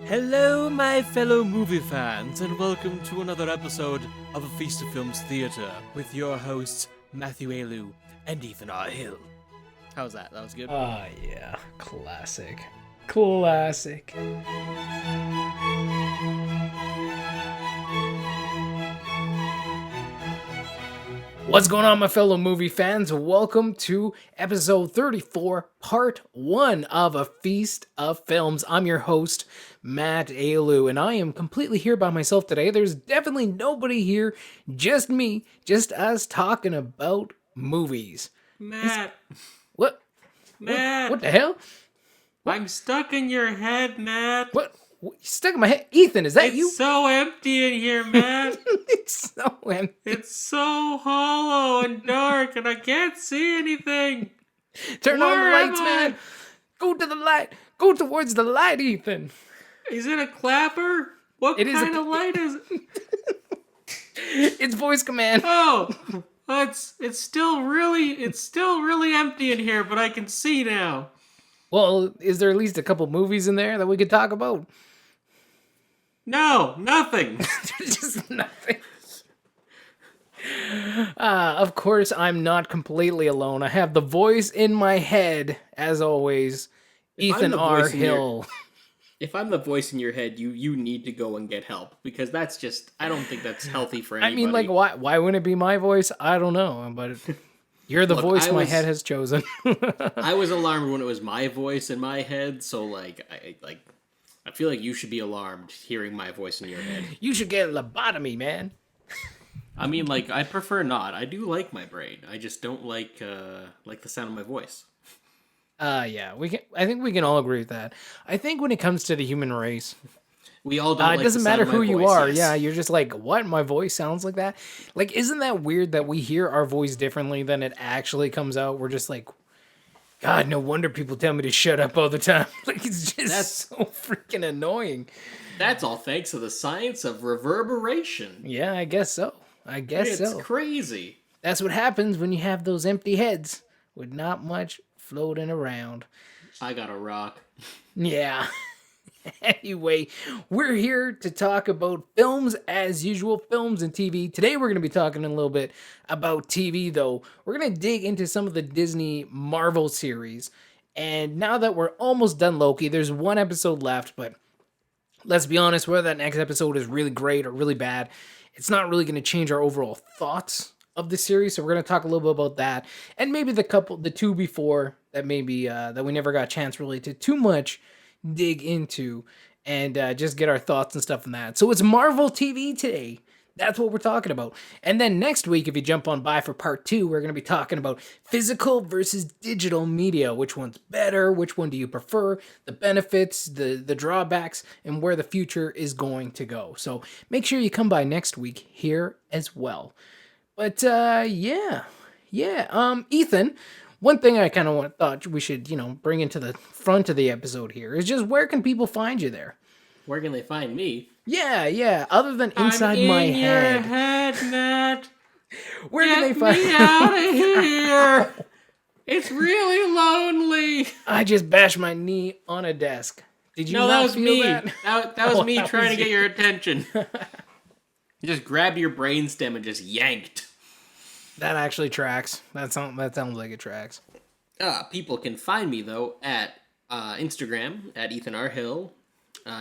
Hello, my fellow movie fans, and welcome to another episode of A Feast of Films Theatre with your hosts, Matthew Ayalew and Ethan R. Hill. How's that? That was good? Yeah. Classic. Classic. What's going on, my fellow movie fans? Welcome to episode 34, part 1 of A Feast of Films. I'm your host, Matt Ayalew, and I am completely here by myself today. There's definitely nobody here, just me, just us talking about movies. Matt. What? Matt. What the hell? I'm stuck in your head, Matt. What? You stuck in my head? Ethan, is that you? It's so empty in here, Matt. It's so empty. It's so hollow and dark, and I can't see anything. Turn on the Where am lights, I? man. Go to the light. Go towards the light, Ethan. Is it a clapper? What It is kind of light is it? It's voice command. Oh, it's still really empty in here, but I can see now. Well, is there at least a couple movies in there that we could talk about? No, nothing. There's just nothing. Of course, I'm not completely alone. I have the voice in my head, as always, Ethan R. Hill. If I'm the voice in your head, you need to go and get help, because that's just, I don't think that's healthy for I anybody. mean, like, why wouldn't it be my voice? I don't know, but you're the Look, voice my head has chosen. I was alarmed when it was my voice in my head, so I feel like you should be alarmed hearing my voice in your head. You should get a lobotomy, man. I mean, like, I prefer not. I do like my brain. I just don't like the sound of my voice. Yeah, I think we can all agree with that. I think when it comes to the human race, We all don't. it Like doesn't the sound matter of my who you voice, are. yes. Yeah, you're just like, what? My voice sounds like that? Like, isn't that weird that we hear our voice differently than it actually comes out? We're just like, God, no wonder people tell me to shut up all the time. Like, it's just so freaking annoying. That's all thanks to the science of reverberation. Yeah, I guess so. It's crazy. That's what happens when you have those empty heads with not much floating around. I got a rock. Yeah. Anyway, we're here to talk about films as usual, films and TV. Today we're going to be talking a little bit about TV, though. We're going to dig into some of the Disney Marvel series. And now that we're almost done Loki, there's one episode left, but let's be honest, whether that next episode is really great or really bad, it's not really going to change our overall thoughts of the series. So we're going to talk a little bit about that. And maybe the two before that maybe that we never got a chance really to too much dig into and just get our thoughts and stuff on that. So it's Marvel TV today. That's what we're talking about. And then next week, if you jump on by for part 2, we're going to be talking about physical versus digital media. Which one's better? Which one do you prefer? The benefits, the drawbacks, and where the future is going to go. So make sure you come by next week here as well. But yeah. Ethan, one thing I kind of thought we should, bring into the front of the episode here is just where can people find you there? Where can they find me? Yeah. Other than inside I'm my in head. your head, Matt. Where Get can they find me out of here. It's really lonely. I just bashed my knee on a desk. Did you No, not that was feel me. that? That was Oh, me that trying was to get you. your attention. You just grabbed your brainstem and just yanked. That actually tracks. That sounds like it tracks. People can find me, though, at Instagram, at Ethan R. Hill.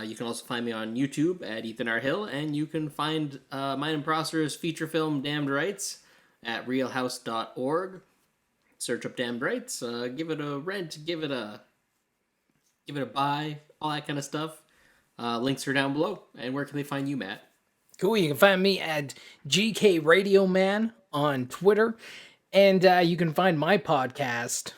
You can also find me on YouTube at Ethan R. Hill, and you can find mine and Prosser's feature film Damned Rights at realhouse.org. Search up Damned Rights, give it a rent, give it a buy, all that kind of stuff. Links are down below. And where can they find you, Matt? Cool. You can find me at GK Radio Man on Twitter, and you can find my podcast,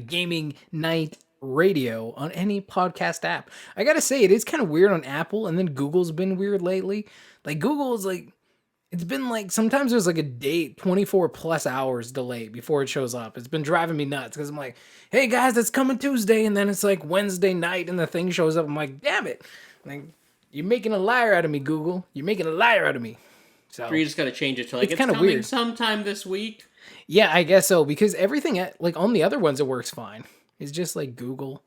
Gaming Night Radio, on any podcast app. I gotta say, it is kind of weird on Apple, and then Google's been weird lately. Like, Google is like, it's been like, sometimes there's like a date, 24 plus hours delay before it shows up. It's been driving me nuts, because I'm like, hey guys, it's coming Tuesday, and then it's like Wednesday night, and the thing shows up. I'm like, damn it. Like, you're making a liar out of me, Google. You're making a liar out of me. So Or you just got to change it to, like, it's kinda coming weird. sometime this week. yeah, I guess so, because everything, like, on the other ones, it works fine. It's just like Google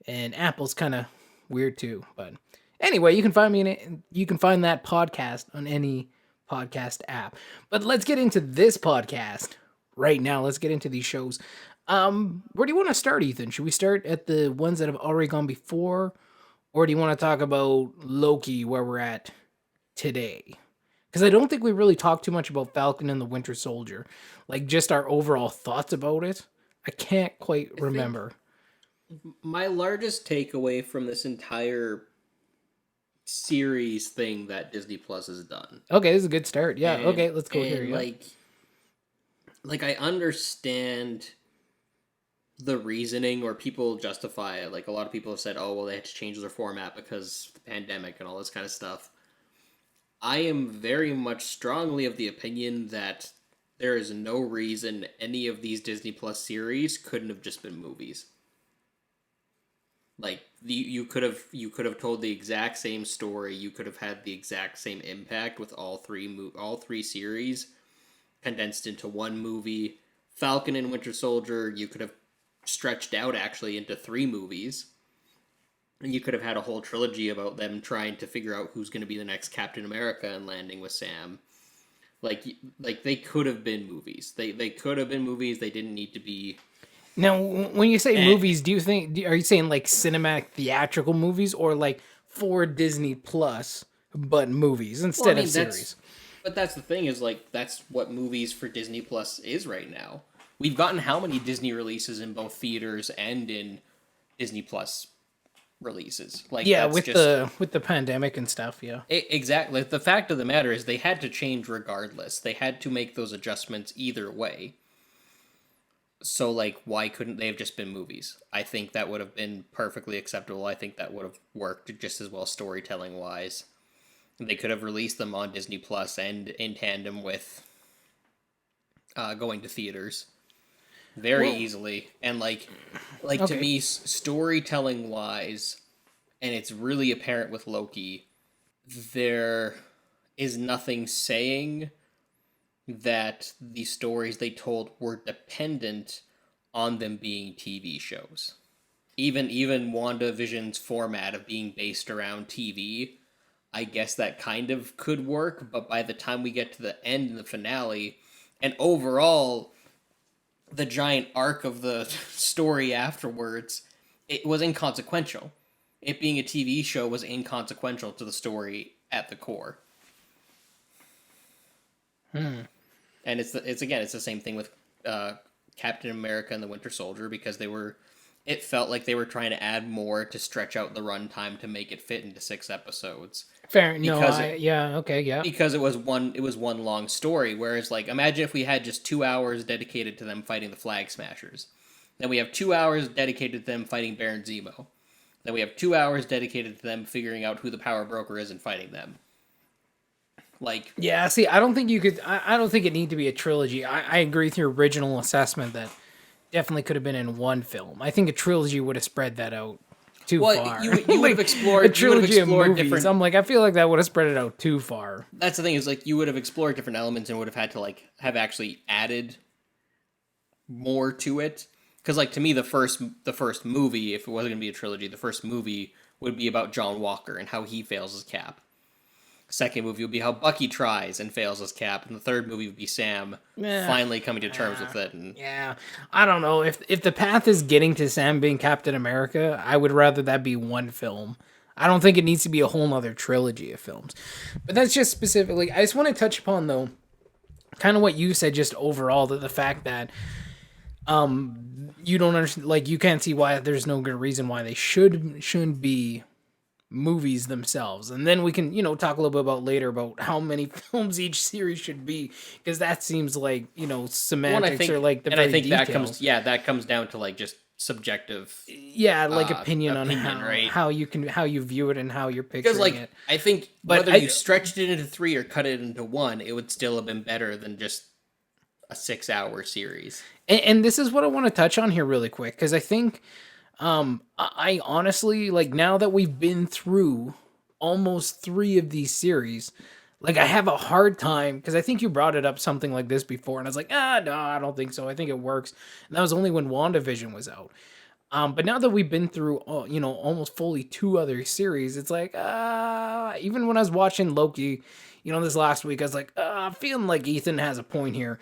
and Apple's kind of weird too. But anyway, you can find me you can find that podcast on any podcast app. But let's get into this podcast right now. Let's get into these shows. Where do you want to start, Ethan? Should we start at the ones that have already gone before, or do you want to talk about Loki, where we're at today? Because I don't think we really talked too much about Falcon and the Winter Soldier. Like, just our overall thoughts about it. I can't quite remember. My largest takeaway from this entire series thing that Disney Plus has done. Okay, this is a good start. Yeah, And- okay, let's go and, here. Yeah. Like I understand the reasoning, or people justify it. Like, a lot of people have said, oh, well, they had to change their format because of the pandemic and all this kind of stuff. I am very much strongly of the opinion that there is no reason any of these Disney Plus series couldn't have just been movies. Like, you could have told the exact same story. You could have had the exact same impact with all three series condensed into one movie. Falcon and Winter Soldier, you could have stretched out actually into 3 movies. And you could have had a whole trilogy about them trying to figure out who's going to be the next Captain America and landing with Sam. Like they could have been movies. They could have been movies. They didn't need to be. Now, when you say movies, are you saying like cinematic theatrical movies, or like for Disney Plus but movies instead of series? But that's the thing, is like, that's what movies for Disney Plus is right now. We've gotten how many Disney releases in both theaters and in Disney Plus releases? Like, Yeah, that's with the pandemic and stuff. Yeah. Exactly. The fact of the matter is they had to change regardless. They had to make those adjustments either way. So, like, why couldn't they have just been movies? I think that would have been perfectly acceptable. I think that would have worked just as well storytelling-wise. They could have released them on Disney Plus and in tandem with going to theaters very easily. And, like to me, storytelling-wise, and it's really apparent with Loki, there is nothing saying that the stories they told were dependent on them being TV shows. Even WandaVision's format of being based around TV, I guess that kind of could work, but by the time we get to the end and the finale, and overall, the giant arc of the story afterwards, it was inconsequential. It being a TV show was inconsequential to the story at the core. And it's the same thing with Captain America and the Winter Soldier, because it felt like they were trying to add more to stretch out the runtime to make it fit into 6 episodes. Fair. Because it was one long story. Whereas, like, imagine if we had just 2 hours dedicated to them fighting the Flag Smashers. Then we have 2 hours dedicated to them fighting Baron Zemo. Then we have 2 hours dedicated to them figuring out who the power broker is and fighting them. Like, yeah, see, I don't think you could. I don't think it need to be a trilogy. I agree with your original assessment that definitely could have been in one film. I think a trilogy would have spread that out too far. You would have explored a trilogy of movies. different. I'm like, I feel like that would have spread it out too far. That's the thing, is like, you would have explored different elements and would have had to, like, have actually added more to it. Because, like, to me, the first movie, if it wasn't going to be a trilogy, the first movie would be about John Walker and how he fails as Cap. Second movie would be how Bucky tries and fails as Cap, and the third movie would be Sam finally coming to terms with it. And yeah, I don't know, if the path is getting to Sam being Captain America, I would rather that be one film. I don't think it needs to be a whole nother trilogy of films. But that's just specifically. I just want to touch upon, though, kind of what you said, just overall, that the fact that you don't understand, like, you can't see why there's no good reason why they shouldn't be movies themselves. And then we can, talk a little bit about later about how many films each series should be, because that seems like, semantics or like the very details. that comes down to, like, just subjective opinion on right? how you view it and how you're picturing because, like, it. I think whether you stretched it into 3 or cut it into 1, it would still have been better than just a 6-hour series. And this is what I want to touch on here really quick, because I think I honestly, like, now that we've been through almost 3 of these series, like, I have a hard time, because I think you brought it up something like this before, and I was like, no, I don't think so. I think it works. And that was only when WandaVision was out. But now that we've been through, almost fully 2 other series, it's like, even when I was watching Loki, this last week, I was like, I'm feeling like Ethan has a point here.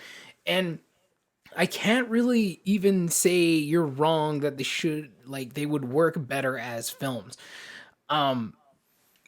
And I can't really even say you're wrong that they would work better as films. Um,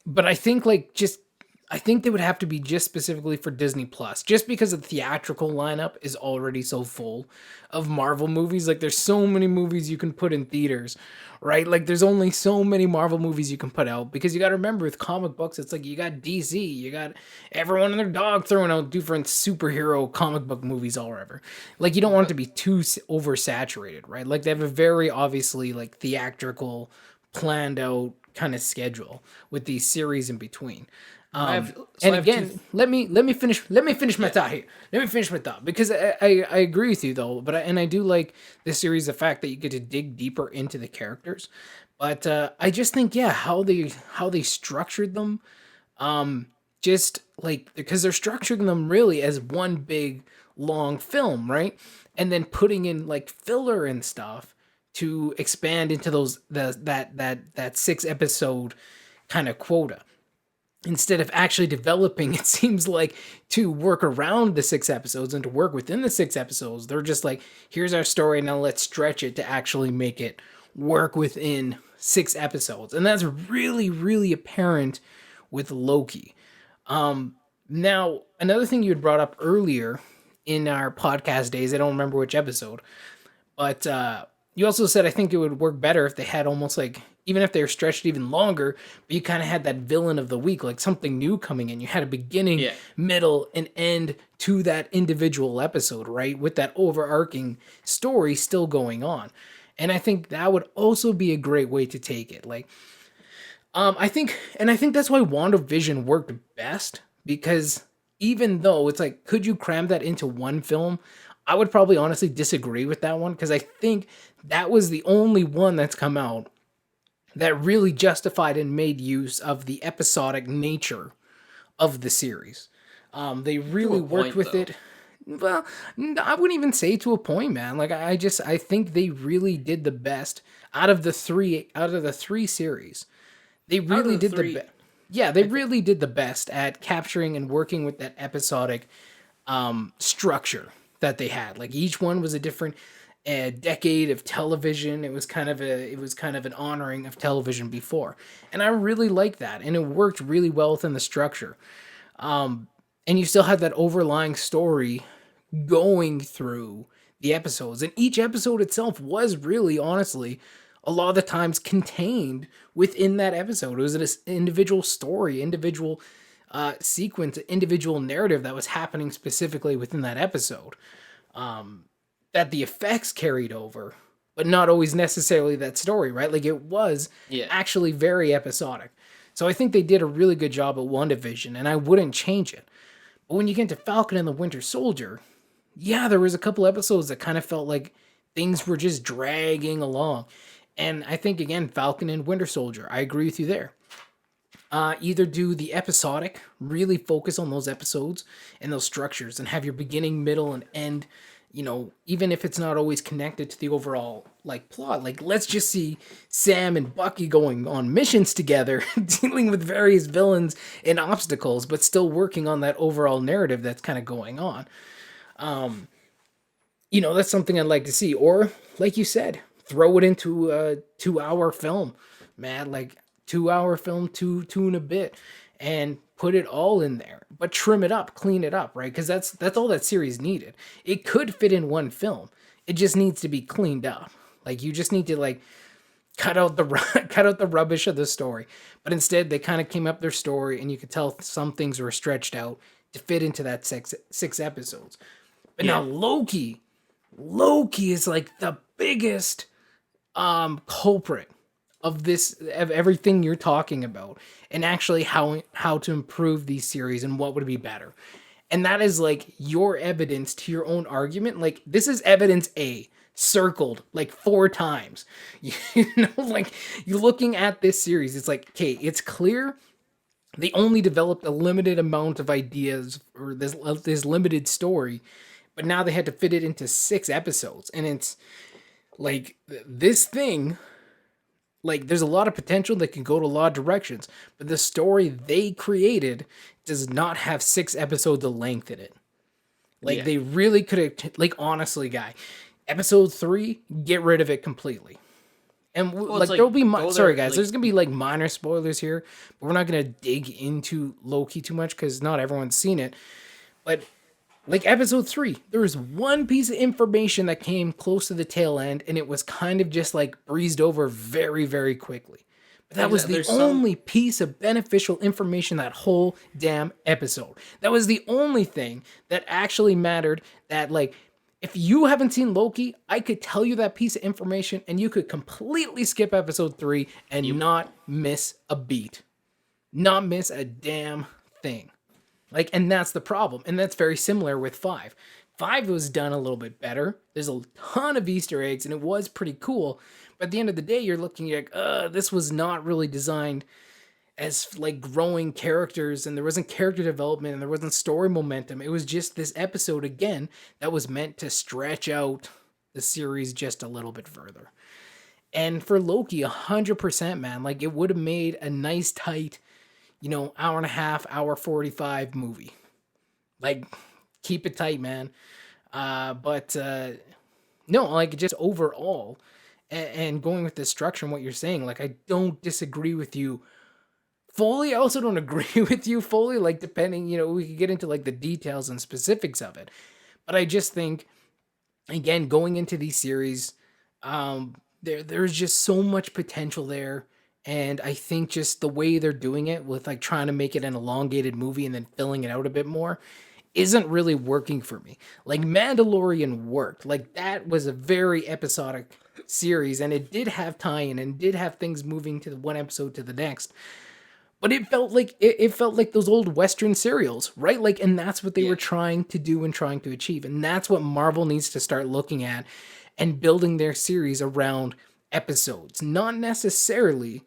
but I think they would have to be just specifically for Disney Plus, just because the theatrical lineup is already so full of Marvel movies. Like, there's so many movies you can put in theaters, right? Like, there's only so many Marvel movies you can put out, because you got to remember, with comic books, it's like you got DC, you got everyone and their dog throwing out different superhero comic book movies all over. Like, you don't want it to be too oversaturated, right? Like, they have a very obviously like theatrical, planned out kind of schedule with these series in between. Let me finish my thought here. Let me finish my thought, because I agree with you though, but I do like this series, the fact that you get to dig deeper into the characters. But I just think, yeah, how they structured them, just like, because they're structuring them really as one big long film, right? And then putting in like filler and stuff to expand into that 6 episode kind of quota, instead of actually developing, it seems like, to work around the 6 episodes and to work within the 6 episodes. They're just like, here's our story, now let's stretch it to actually make it work within 6 episodes. And that's really, really apparent with Loki. Now, another thing you had brought up earlier in our podcast days, I don't remember which episode, but you also said, I think it would work better if they had almost like, even if they were stretched even longer, but you kind of had that villain of the week, like something new coming in. You had a beginning, middle, and end to that individual episode, right? With that overarching story still going on. And I think that would also be a great way to take it. Like, I think that's why WandaVision worked best, because even though it's like, could you cram that into one film? I would probably honestly disagree with that one, because I think that was the only one that's come out that really justified and made use of the episodic nature of the series. They really worked with it. Well, I wouldn't even say to a point, man. Like, I think they really did the best out of the three series. They really did the best. Yeah, they really did the best at capturing and working with that episodic structure that they had. Like, each one was a different decade of television. It was kind of an honoring of television before, and I really like that, and it worked really well within the structure. And you still had that overlying story going through the episodes, and each episode itself was really, honestly, a lot of the times contained within that episode. It was an individual story, individual sequence, individual narrative that was happening specifically within that episode. That the effects carried over, but not always necessarily that story, right? Like, it was actually very episodic. So I think they did a really good job at WandaVision, and I wouldn't change it. But when you get to Falcon and the Winter Soldier, yeah, there was a couple episodes that kind of felt like things were just dragging along. And I think, again, Falcon and Winter Soldier, I agree with you there. Either do the episodic, really focus on those episodes and those structures, and have your beginning, middle, and end, even if it's not always connected to the overall like plot. Like, let's just see Sam and Bucky going on missions together, dealing with various villains and obstacles, but still working on that overall narrative that's kind of going on. That's something I'd like to see. Or, like you said, throw it into a 2-hour film, man. Like, 2-hour film, two and a bit, and put it all in there, but trim it up, clean it up, right? Because that's all that series needed. It could fit in one film. It just needs to be cleaned up. Like, you just need to like cut out the rubbish of the story. But instead, they kind of came up their story, and you could tell some things were stretched out to fit into that six episodes. But now Loki is like the biggest culprit of everything you're talking about, and actually how to improve these series and what would be better. And that is like your evidence to your own argument. Like, this is evidence A, circled like 4 times. Like, you're looking at this series, it's like, okay, it's clear they only developed a limited amount of ideas, or this limited story, but now they had to fit it into 6 episodes. And it's like this thing, like there's a lot of potential that can go to a lot of directions, but the story they created does not have 6 episodes of length in it. Like Yeah. they really could have, like honestly, guy, episode 3, get rid of it completely. And Well, like it's like, there'll be go sorry there, guys, like, there's gonna be like minor spoilers here, but we're not gonna dig into Loki too much because not everyone's seen it. But like episode 3, there was one piece of information that came close to the tail end, and it was kind of just like breezed over very, very quickly. But that was the there's only piece of beneficial information that whole damn episode. That was the only thing that actually mattered. That like, if you haven't seen Loki, I could tell you that piece of information, and you could completely skip episode 3 and not miss a beat, not miss a damn thing. Like, and that's the problem. And that's very similar with 5. 5 was done a little bit better. There's a ton of Easter eggs, and it was pretty cool. But at the end of the day, you're looking at, this was not really designed as like growing characters, and there wasn't character development, and there wasn't story momentum. It was just this episode again that was meant to stretch out the series just a little bit further. And for Loki, 100%, man, like it would have made a nice tight, hour and a half, hour 45 movie. Like, keep it tight, man. But no, like just overall, and going with the structure and what you're saying, like I don't disagree with you fully. I also don't agree with you fully. Like depending, we could get into like the details and specifics of it. But I just think, again, going into these series, there's just so much potential there. And I think just the way they're doing it with like trying to make it an elongated movie and then filling it out a bit more isn't really working for me. Like Mandalorian worked. Like that was a very episodic series, and it did have tie-in and did have things moving to the one episode to the next. But it felt like it felt like those old Western serials, right? Like, and that's what they were trying to do and trying to achieve. And that's what Marvel needs to start looking at and building their series around episodes, not necessarily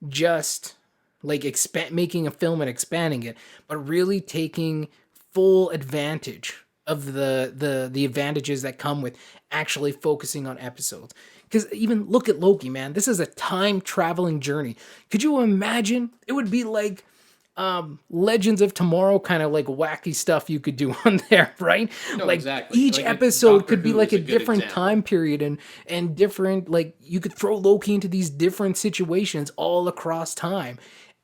just like making a film and expanding it, but really taking full advantage of the advantages that come with actually focusing on episodes. Because even look at Loki, man. This is a time traveling journey. Could you imagine? It would be like Legends of Tomorrow kind of like wacky stuff you could do on there, right? No, like exactly. each Like, episode Doctor could be Who like is a a good different example. time period and different, like you could throw Loki into these different situations all across time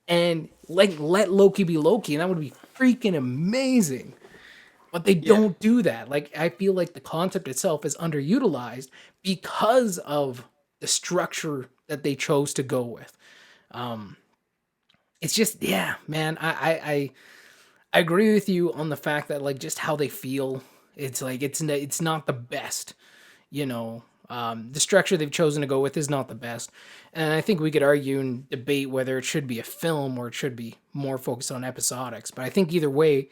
and like let Loki be Loki, and that would be freaking amazing. But they don't do that. Like I feel like the concept itself is underutilized because of the structure that they chose to go with. It's just, yeah, man. I agree with you on the fact that like just how they feel. It's like it's not the best. The structure they've chosen to go with is not the best, and I think we could argue and debate whether it should be a film or it should be more focused on episodics. But I think either way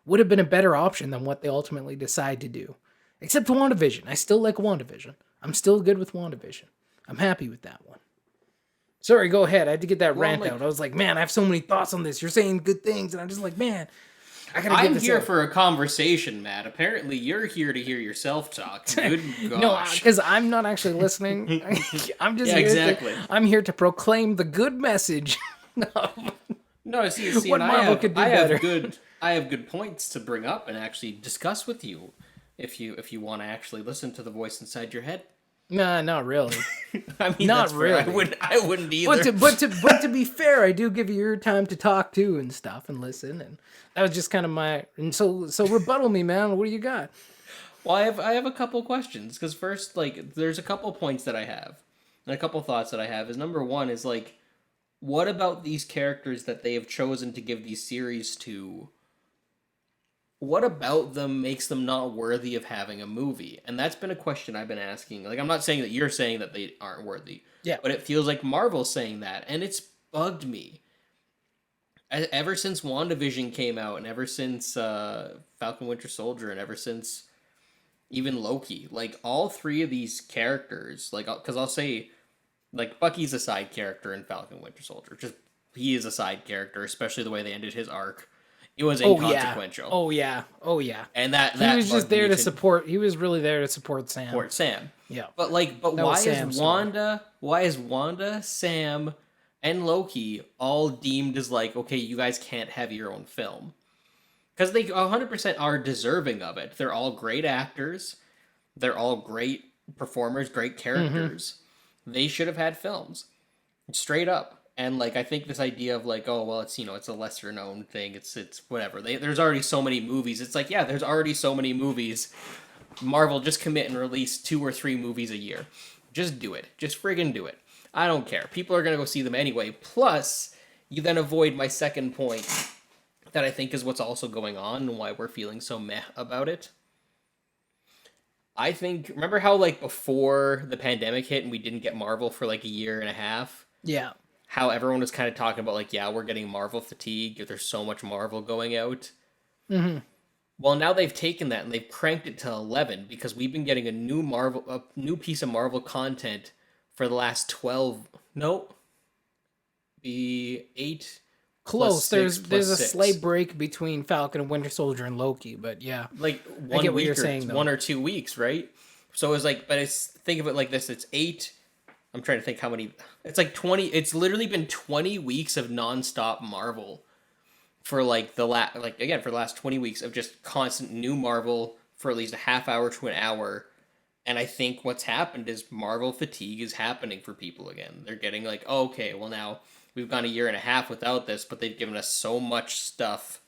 would have been a better option than what they ultimately decide to do. Except WandaVision. I still like WandaVision. I'm still good with WandaVision. I'm happy with that one. Sorry, go ahead. I had to get that rant out. I was like, man, I have so many thoughts on this. You're saying good things, and I'm just like, man, I gotta get I'm this here out. for a conversation, Matt. Apparently, you're here to hear yourself talk. Good gosh. No, because I'm not actually listening. I'm just Yeah, here exactly. I'm here to proclaim the good message. No, see, What and Marvel could do better. I have good points to bring up and actually discuss with you, if you want to actually listen to the voice inside your head. Nah, not really. I mean, Not that's fair. really. I wouldn't either. But to be fair, I do give you your time to talk too and stuff and listen, and that was just kind of my. And so rebuttal me, man. What do you got? Well, I have a couple questions, because first, like, there's a couple points that I have, and a couple thoughts that I have. Is number one is like, what about these characters that they have chosen to give these series to? What about them makes them not worthy of having a movie? And that's been a question I've been asking. Like, I'm not saying that you're saying that they aren't worthy. Yeah. But it feels like Marvel's saying that, and it's bugged me. Ever since WandaVision came out, and ever since Falcon Winter Soldier, and ever since even Loki, like, all three of these characters, like, because I'll say, like, Bucky's a side character in Falcon Winter Soldier. Just, he is a side character, especially the way they ended his arc. It was Oh inconsequential. yeah. Oh yeah. Oh yeah. And that He was just bugged me there to support. He was really there to support Sam. support Sam. Yeah. But That why was Sam's is story. Wanda, Sam, and Loki all deemed as like, okay, you guys can't have your own film? Because they 100% are deserving of it. They're all great actors. They're all great performers, great characters. They should have had films. Straight up. And like I think this idea of like, oh well, it's it's a lesser known thing. It's whatever. There's already so many movies. It's like, yeah, there's already so many movies. Marvel, just commit and release 2 or 3 movies a year. Just do it. Just friggin' do it. I don't care. People are gonna go see them anyway. Plus, you then avoid my second point that I think is what's also going on and why we're feeling so meh about it. I think, remember how like before the pandemic hit and we didn't get Marvel for like a year and a half? Yeah. How everyone was kind of talking about like, yeah, we're getting Marvel fatigue. There's so much Marvel going out. Mm-hmm. Well, now they've taken that and they've cranked it to 11 because we've been getting a new piece of Marvel content for the last 12. No, be 8. Close. Plus There's a 6. slight break between Falcon and Winter Soldier and Loki, but yeah. Like I get what week you're or saying, though. 1 or 2 weeks, right? So it's like, but it's think of it like this: it's 8. I'm trying to think how many. It's like 20. It's literally been 20 weeks of nonstop Marvel for like for the last 20 weeks of just constant new Marvel for at least a half hour to an hour. And I think what's happened is Marvel fatigue is happening for people again. They're getting like, oh, okay, well now we've gone a year and a half without this, but they've given us so much stuff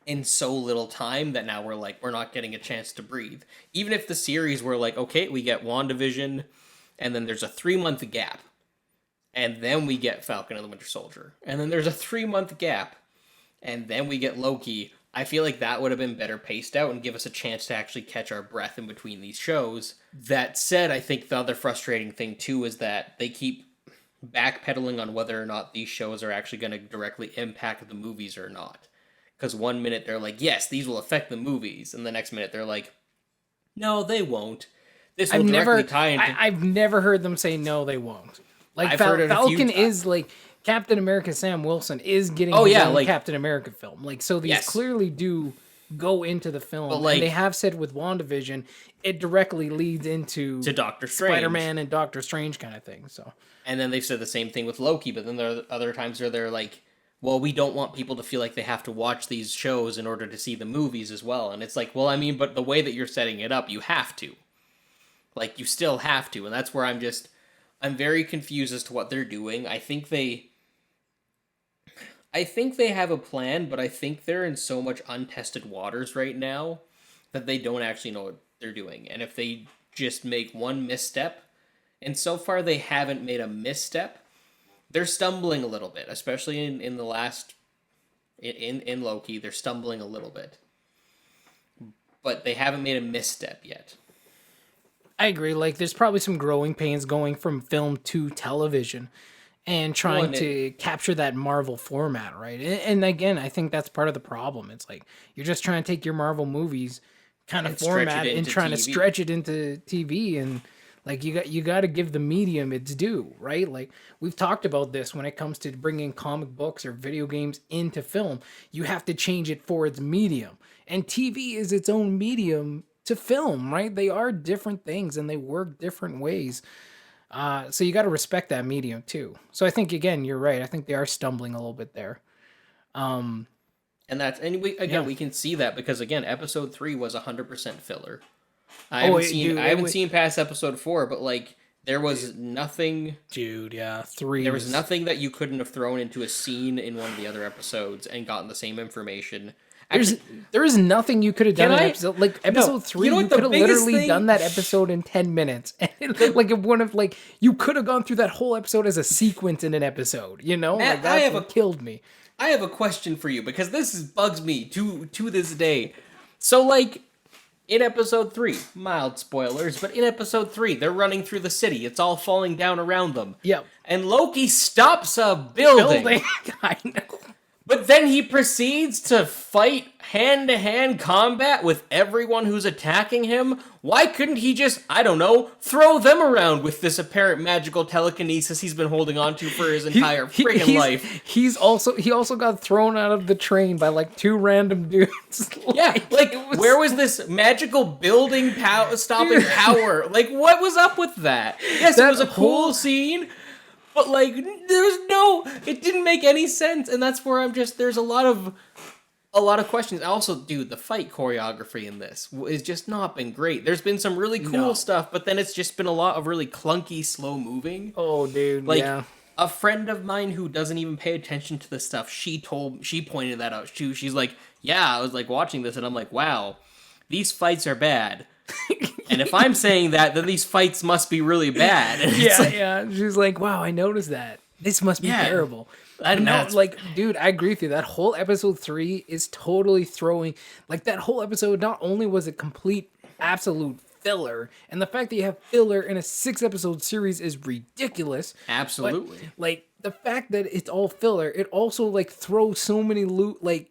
in so little time that now we're not getting a chance to breathe. Even if the series were like, okay, we get WandaVision, and then there's a 3-month gap, and then we get Falcon and the Winter Soldier, and then there's a 3-month gap, and then we get Loki. I feel like that would have been better paced out and give us a chance to actually catch our breath in between these shows. That said, I think the other frustrating thing too is that they keep backpedaling on whether or not these shows are actually going to directly impact the movies or not. Because one minute they're like, yes, these will affect the movies, and the next minute they're like, no, they won't. This will directly tie into... I've never heard them say no, they won't. Like Falcon is like Captain America. Sam Wilson is getting his own Captain America film. Like so, these clearly do go into the film. But and they have said with WandaVision, it directly leads into Doctor Strange, Spider-Man, and Doctor Strange kind of thing. So, and then they've said the same thing with Loki. But then there are other times where they're like, well, we don't want people to feel like they have to watch these shows in order to see the movies as well. And it's like, well, I mean, but the way that you're setting it up, you have to. Like, you still have to. And that's where I'm very confused as to what they're doing. I think they have a plan, but I think they're in so much untested waters right now that they don't actually know what they're doing. And if they just make one misstep, and so far they haven't made a misstep, they're stumbling a little bit, especially in the last in Loki. They're stumbling a little bit, but they haven't made a misstep yet. I agree. Like, there's probably some growing pains going from film to television, and trying to capture that Marvel format, right? And again, I think that's part of the problem. It's like you're just trying to take your Marvel movies kind of format and trying to stretch it into TV, and like you got to give the medium its due, right? Like we've talked about this when it comes to bringing comic books or video games into film. You have to change it for its medium, and TV is its own medium to film, right? They are different things and they work different ways. So you got to respect that medium too. So I think again, you're right. I think they are stumbling a little bit there. And we can see that because again, episode 3 was 100% filler. I haven't seen past episode 4, but like there was nothing. Dude, yeah, 3. There was nothing that you couldn't have thrown into a scene in one of the other episodes and gotten the same information. There is nothing you could have done in episode like episode 3. You could have literally done that episode in 10 minutes. Like if one of like you could have gone through that whole episode as a sequence in an episode. You know, Matt, like that killed me. I have a question for you because this bugs me to this day. So like in episode 3, mild spoilers, but in episode 3, they're running through the city. It's all falling down around them. Yep. And Loki stops a building. I know. But then he proceeds to fight hand-to-hand combat with everyone who's attacking him. Why couldn't he just, I don't know, throw them around with this apparent magical telekinesis he's been holding on to for his entire friggin' life? He also got thrown out of the train by like two random dudes. Where was this magical building stopping power? Like, what was up with that? Yes, it was a cool scene. But, like, it didn't make any sense, and that's where there's a lot of questions. Also, dude, the fight choreography in this has just not been great. There's been some really cool stuff, but then it's just been a lot of really clunky, slow moving. Oh, dude, like, yeah. A friend of mine who doesn't even pay attention to this stuff, she pointed that out too. She's like, yeah, I was, like, watching this, and I'm like, wow, these fights are bad. And if I'm saying that, then these fights must be really bad. And yeah. She's like, wow, I noticed that. This must be terrible. Dude, I agree with you. That whole episode 3 is totally throwing... Like, that whole episode, not only was it complete, absolute filler, and the fact that you have filler in a 6-episode series is ridiculous. Absolutely. But, the fact that it's all filler, it also, throws so many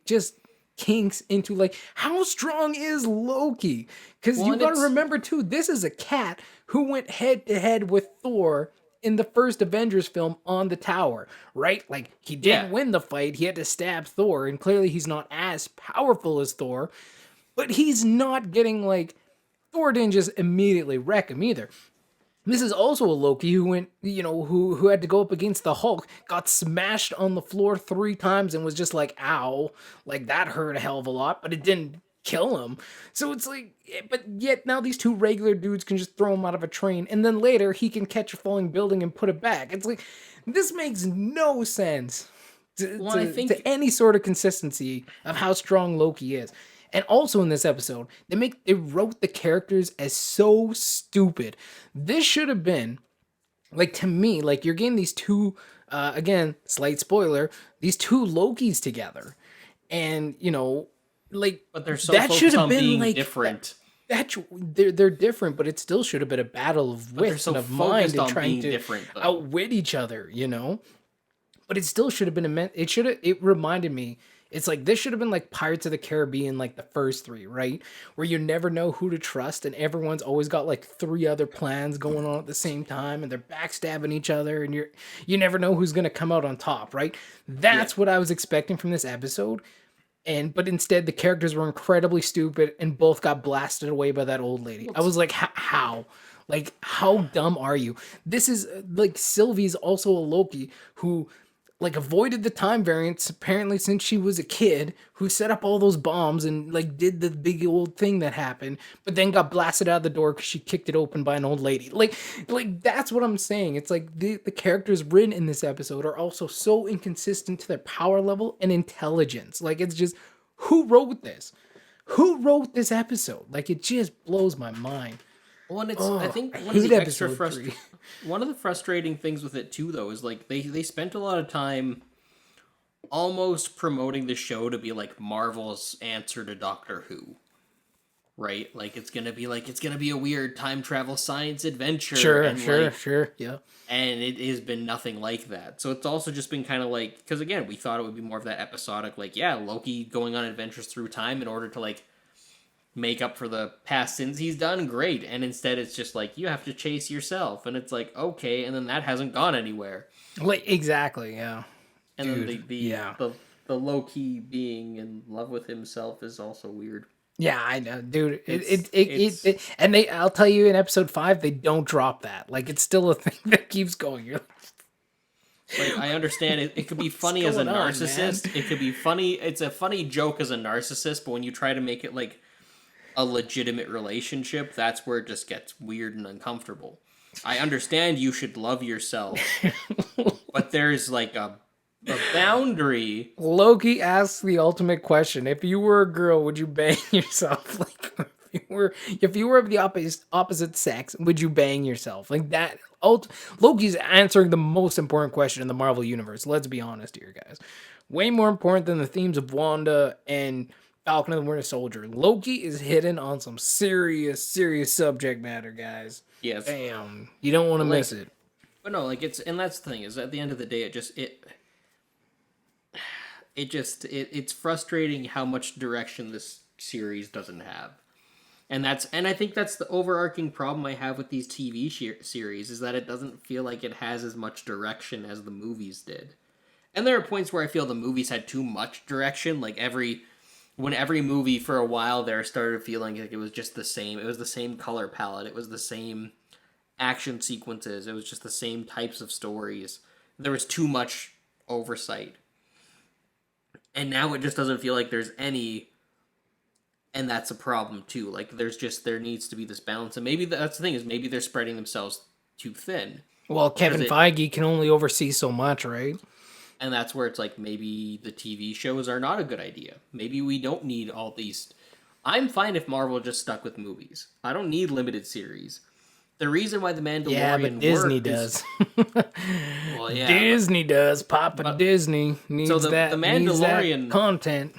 just kinks into, how strong is Loki? Because you gotta remember, too, this is a cat who went head-to-head with Thor in the first Avengers film on the tower, right? He didn't win the fight, he had to stab Thor, and clearly he's not as powerful as Thor, but he's not getting, Thor didn't just immediately wreck him either. This is also a Loki who went, who had to go up against the Hulk, got smashed on the floor 3 times and was just like, ow, that hurt a hell of a lot, but it didn't kill him. So it's but yet now these 2 regular dudes can just throw him out of a train, and then later he can catch a falling building and put it back. It's this makes no sense to any sort of consistency of how strong Loki is. And also in this episode, they wrote the characters as so stupid. This should have been, to me, you're getting these 2, again, slight spoiler, these 2 Lokis together. And, but they're so focused on being different. They're different, but it still should have been a battle of wits and of mind and trying to outwit each other, But it still should have been it reminded me. It's this should have been Pirates of the Caribbean, the first 3, right? Where you never know who to trust and everyone's always got 3 other plans going on at the same time and they're backstabbing each other and you never know who's going to come out on top, right? That's what I was expecting from this episode. But instead the characters were incredibly stupid and both got blasted away by that old lady. I was like, how? How dumb are you? This is Sylvie's also a Loki who avoided the time variance apparently since she was a kid, who set up all those bombs and did the big old thing that happened, but then got blasted out the door because she kicked it open by an old lady. That's what I'm saying. It's the characters written in this episode are also so inconsistent to their power level and intelligence. It's just, who wrote this? Who wrote this episode? It just blows my mind. Well, and I think one of the frustrating things with it too, though, is they spent a lot of time almost promoting the show to be Marvel's answer to Doctor Who, right? It's gonna be a weird time travel science adventure. Sure, yeah. And it has been nothing like that. So it's also just been kind of because again, we thought it would be more of that episodic, Loki going on adventures through time in order to make up for the past sins he's done, great. And instead it's just you have to chase yourself, and it's okay, and then that hasn't gone anywhere. Exactly, yeah. And dude, then the Loki being in love with himself is also weird. Yeah, I know, dude. And I'll tell you, in episode 5 they don't drop that. It's still a thing that keeps going. You're I understand it could be funny as a narcissist. It could be funny. It's a funny joke as a narcissist, but when you try to make it a legitimate relationship, that's where it just gets weird and uncomfortable. I understand you should love yourself, but there's a boundary. Loki asks the ultimate question: if you were a girl, would you bang yourself? If you were of the opposite sex, would you bang yourself? That. Loki's answering the most important question in the Marvel universe. Let's be honest here, guys. Way more important than the themes of Wanda and Falcon and the Winter Soldier. Loki is hitting on some serious subject matter, guys. Yes. Damn. You don't want to miss it. But no, it's, and that's the thing, is at the end of the day, it it's frustrating how much direction this series doesn't have. And I think that's the overarching problem I have with these series is that it doesn't feel like it has as much direction as the movies did. And there are points where I feel the movies had too much direction. Like when every movie for a while there started feeling like it was just the same. It was the same color palette. It was the same action sequences. It was just the same types of stories. There was too much oversight. And now it just doesn't feel like there's any, and that's a problem too. Like there needs to be this balance. And maybe that's the thing is maybe they're spreading themselves too thin. Well, Kevin Feige can only oversee so much, right? And that's where it's like maybe the TV shows are not a good idea. Maybe we don't need all these. I'm fine if Marvel just stuck with movies. I don't need limited series. The reason why the Mandalorian but Disney does. Well, yeah, Disney does. Papa Disney needs so the Mandalorian needs that content.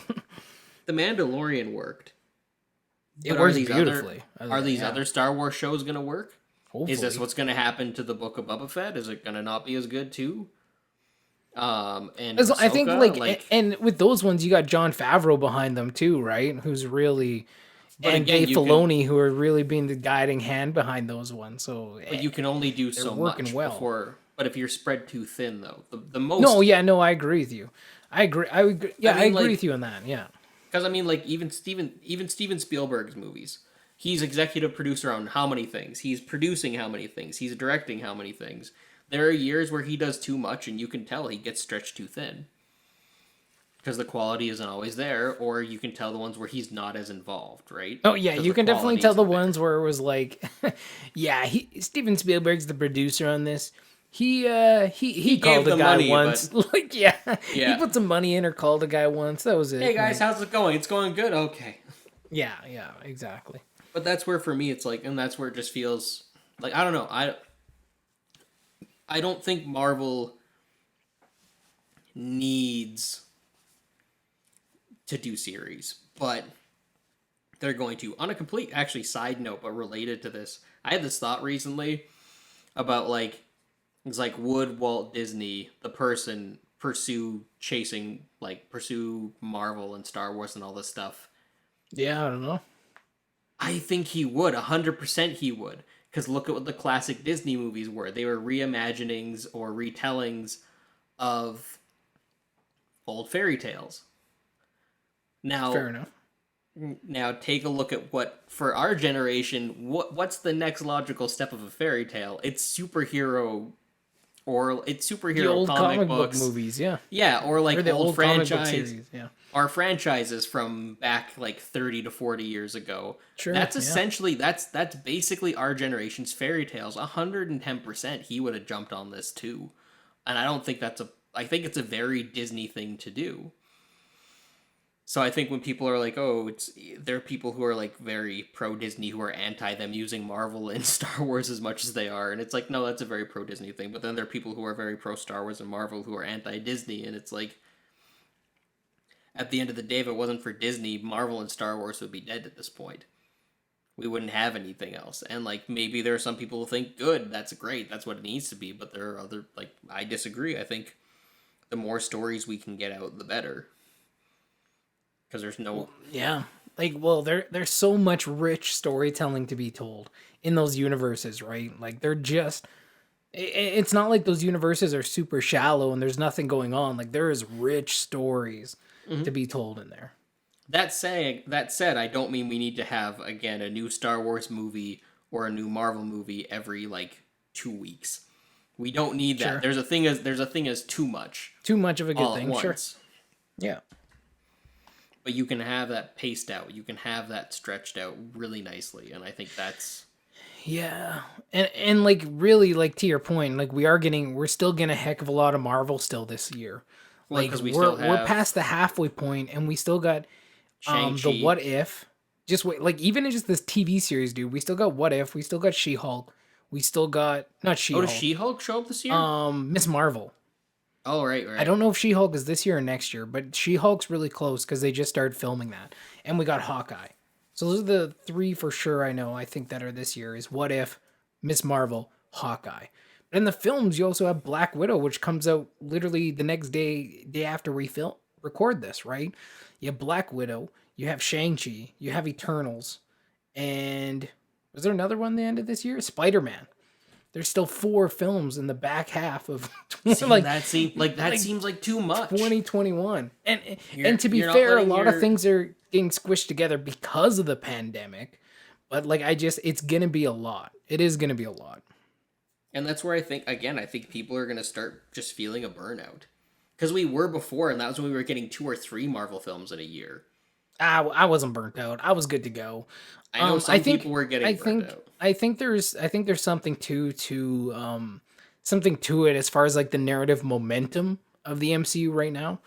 The Mandalorian worked. It works beautifully. Are these other Star Wars shows going to work? Hopefully. Is this what's going to happen to the Book of Boba Fett? Is it going to not be as good too? And Ahsoka, I think and with those ones you got Jon Favreau behind them too, right? Who's really and Dave Filoni who are really being the guiding hand behind those ones. So but you can only do so much before. But if you're spread too thin though, the most I agree with you. I agree with you on that. Yeah. Because I mean, like even Steven Spielberg's movies, he's executive producer on how many things? He's producing how many things? He's directing how many things? There are years where he does too much, and you can tell he gets stretched too thin because the quality isn't always there, or you can tell the ones where he's not as involved, right? Oh yeah, you can definitely tell the ones where it was like, Steven Spielberg's the producer on this. He called a guy money, once. But... he put some money in or called a guy once. That was it. Hey guys, how's it going? It's going good. Okay. Yeah, exactly. But that's where for me it's like, and that's where it just feels like I don't know. I don't think Marvel needs to do series, but they're going to. On a complete actually side note, but related to this, I had this thought recently about like. It's like, would Walt Disney, the person, pursue Marvel and Star Wars and all this stuff? Yeah, I don't know. I think he would. 100% he would. Because look at what the classic Disney movies were. They were reimaginings or retellings of old fairy tales. Now, fair enough. Now take a look at what, for our generation, what's the next logical step of a fairy tale? It's superhero... Or it's superhero the old comic book books. Movies, yeah. Yeah, or like the old franchise series, yeah. Or franchises from back like 30 to 40 years ago. Sure. That's essentially that's basically our generation's fairy tales. 110% he would have jumped on this too. And I don't think I think it's a very Disney thing to do. So I think when people are like, there are people who are like very pro Disney who are anti them using Marvel and Star Wars as much as they are, and it's like, no, that's a very pro Disney thing. But then there are people who are very pro Star Wars and Marvel who are anti Disney, and it's like, at the end of the day, if it wasn't for Disney, Marvel and Star Wars would be dead at this point. We wouldn't have anything else. And like maybe there are some people who think, good, that's great, that's what it needs to be. But there are other I disagree. I think the more stories we can get out, the better. Because there's no... Yeah. There's so much rich storytelling to be told in those universes, right? Like, they're just... It's not like those universes are super shallow and there's nothing going on. Like, there is rich stories to be told in there. That said, I don't mean we need to have, again, a new Star Wars movie or a new Marvel movie every, 2 weeks. We don't need that. Sure. There's a thing as too much. Too much of a good thing, sure. Yeah. But you can have that paced out. You can have that stretched out really nicely. And I think that's... Yeah. And really, to your point, we're still getting a heck of a lot of Marvel still this year. Well, because we're past the halfway point and we still got the What If. Just wait, even in just this TV series, dude, we still got What If. We still got She-Hulk. We still got... Not She-Hulk. Oh, does She-Hulk show up this year? Miss Marvel. Oh, right. I don't know if She-Hulk is this year or next year, but She-Hulk's really close because they just started filming that. And we got Hawkeye. So those are the three for sure I think that are this year is What If, Miss Marvel, Hawkeye. But in the films, you also have Black Widow, which comes out literally the next day after we record this, right? You have Black Widow, you have Shang-Chi, you have Eternals, and was there another one at the end of this year? Spider-Man. There's still 4 films in the back half of See, like that seems like too much. 2021. And to be fair, a lot of things are getting squished together because of the pandemic. But like it's gonna be a lot. It is gonna be a lot. And that's where I think people are gonna start just feeling a burnout. Because we were before, and that was when we were getting 2 or 3 Marvel films in a year. I wasn't burnt out. I was good to go. I know some people were getting burnt out. I think there's something something to it as far as like the narrative momentum of the MCU right now.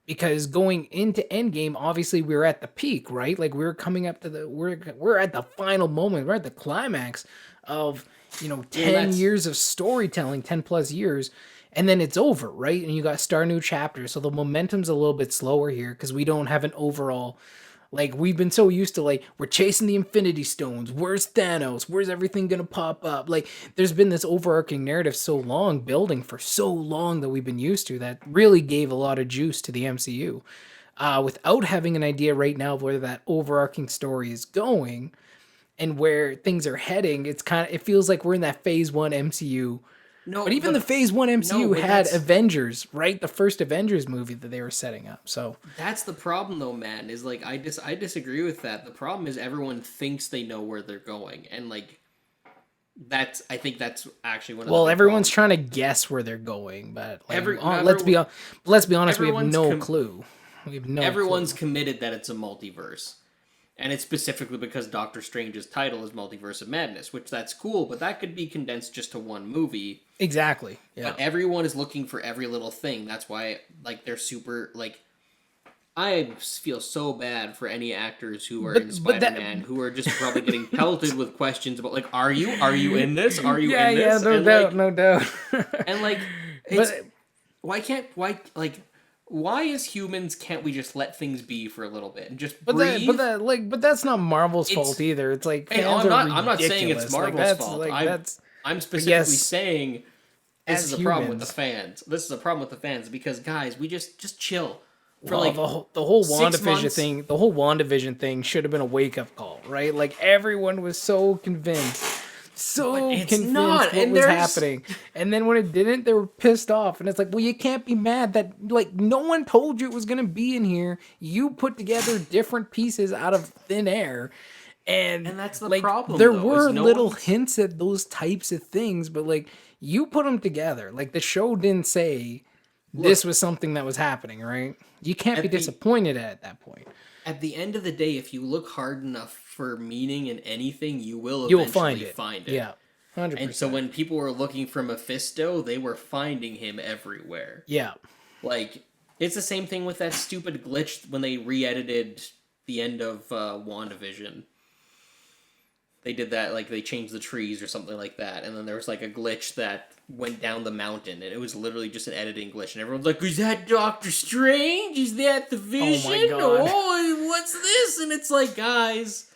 Because going into Endgame, obviously we were at the peak, right? Like we were coming up to we're at the final moment, we're at the climax of 10 years of storytelling, 10 plus years. And then it's over, right? And you got start new chapters. So the momentum's a little bit slower here because we don't have an overall, like we've been so used to like, we're chasing the Infinity Stones. Where's Thanos? Where's everything going to pop up? Like there's been this overarching narrative so long, building for so long that we've been used to that really gave a lot of juice to the MCU. Without having an idea right now of where that overarching story is going and where things are heading, it feels like we're in that phase 1 MCU. No, but even the Phase 1 MCU had Avengers, right? The first Avengers movie that they were setting up. So that's the problem, though, man. Is like I disagree with that. The problem is everyone thinks they know where they're going, and like I think that's actually one of the big everyone's problems. trying to guess where they're going, but like, let's be honest, we have no clue. We have no. Everyone's clue. committed that it's a multiverse. And it's specifically because Doctor Strange's title is Multiverse of Madness, which that's cool, but that could be condensed just to one movie. Exactly. Yeah. But everyone is looking for every little thing. That's why, like, they're super, like... I feel so bad for any actors who are in Spider-Man who are just probably getting pelted with questions about, like, are you in this? Are you in this? Yeah, no doubt. And, like, why as humans can't we just let things be for a little bit and just breathe? But that's not Marvel's fault either. It's like I'm not saying it's Marvel's fault. I'm specifically saying this is a problem with the fans. This is a problem with the fans because guys, we just chill. For the whole WandaVision thing, the whole WandaVision thing should have been a wake up call, right? Like everyone was so convinced. What was happening, and then when it didn't, they were pissed off, and it's like, well, you can't be mad that like no one told you it was gonna be in here. You put together different pieces out of thin air, and that's the problem. There were little hints at those types of things, but like you put them together. Like the show didn't say this was something that was happening, right? You can't be disappointed at that point. At the end of the day, if you look hard enough for meaning in anything, you will eventually find it. Yeah, 100%. And so when people were looking for Mephisto, they were finding him everywhere. Yeah. Like, it's the same thing with that stupid glitch when they re-edited the end of WandaVision. They did that, like, they changed the trees or something like that, and then there was, like, a glitch that went down the mountain, and it was literally just an editing glitch, and everyone's like, is that Doctor Strange? Is that the Vision? Oh my God. Oh, what's this? And it's like, guys...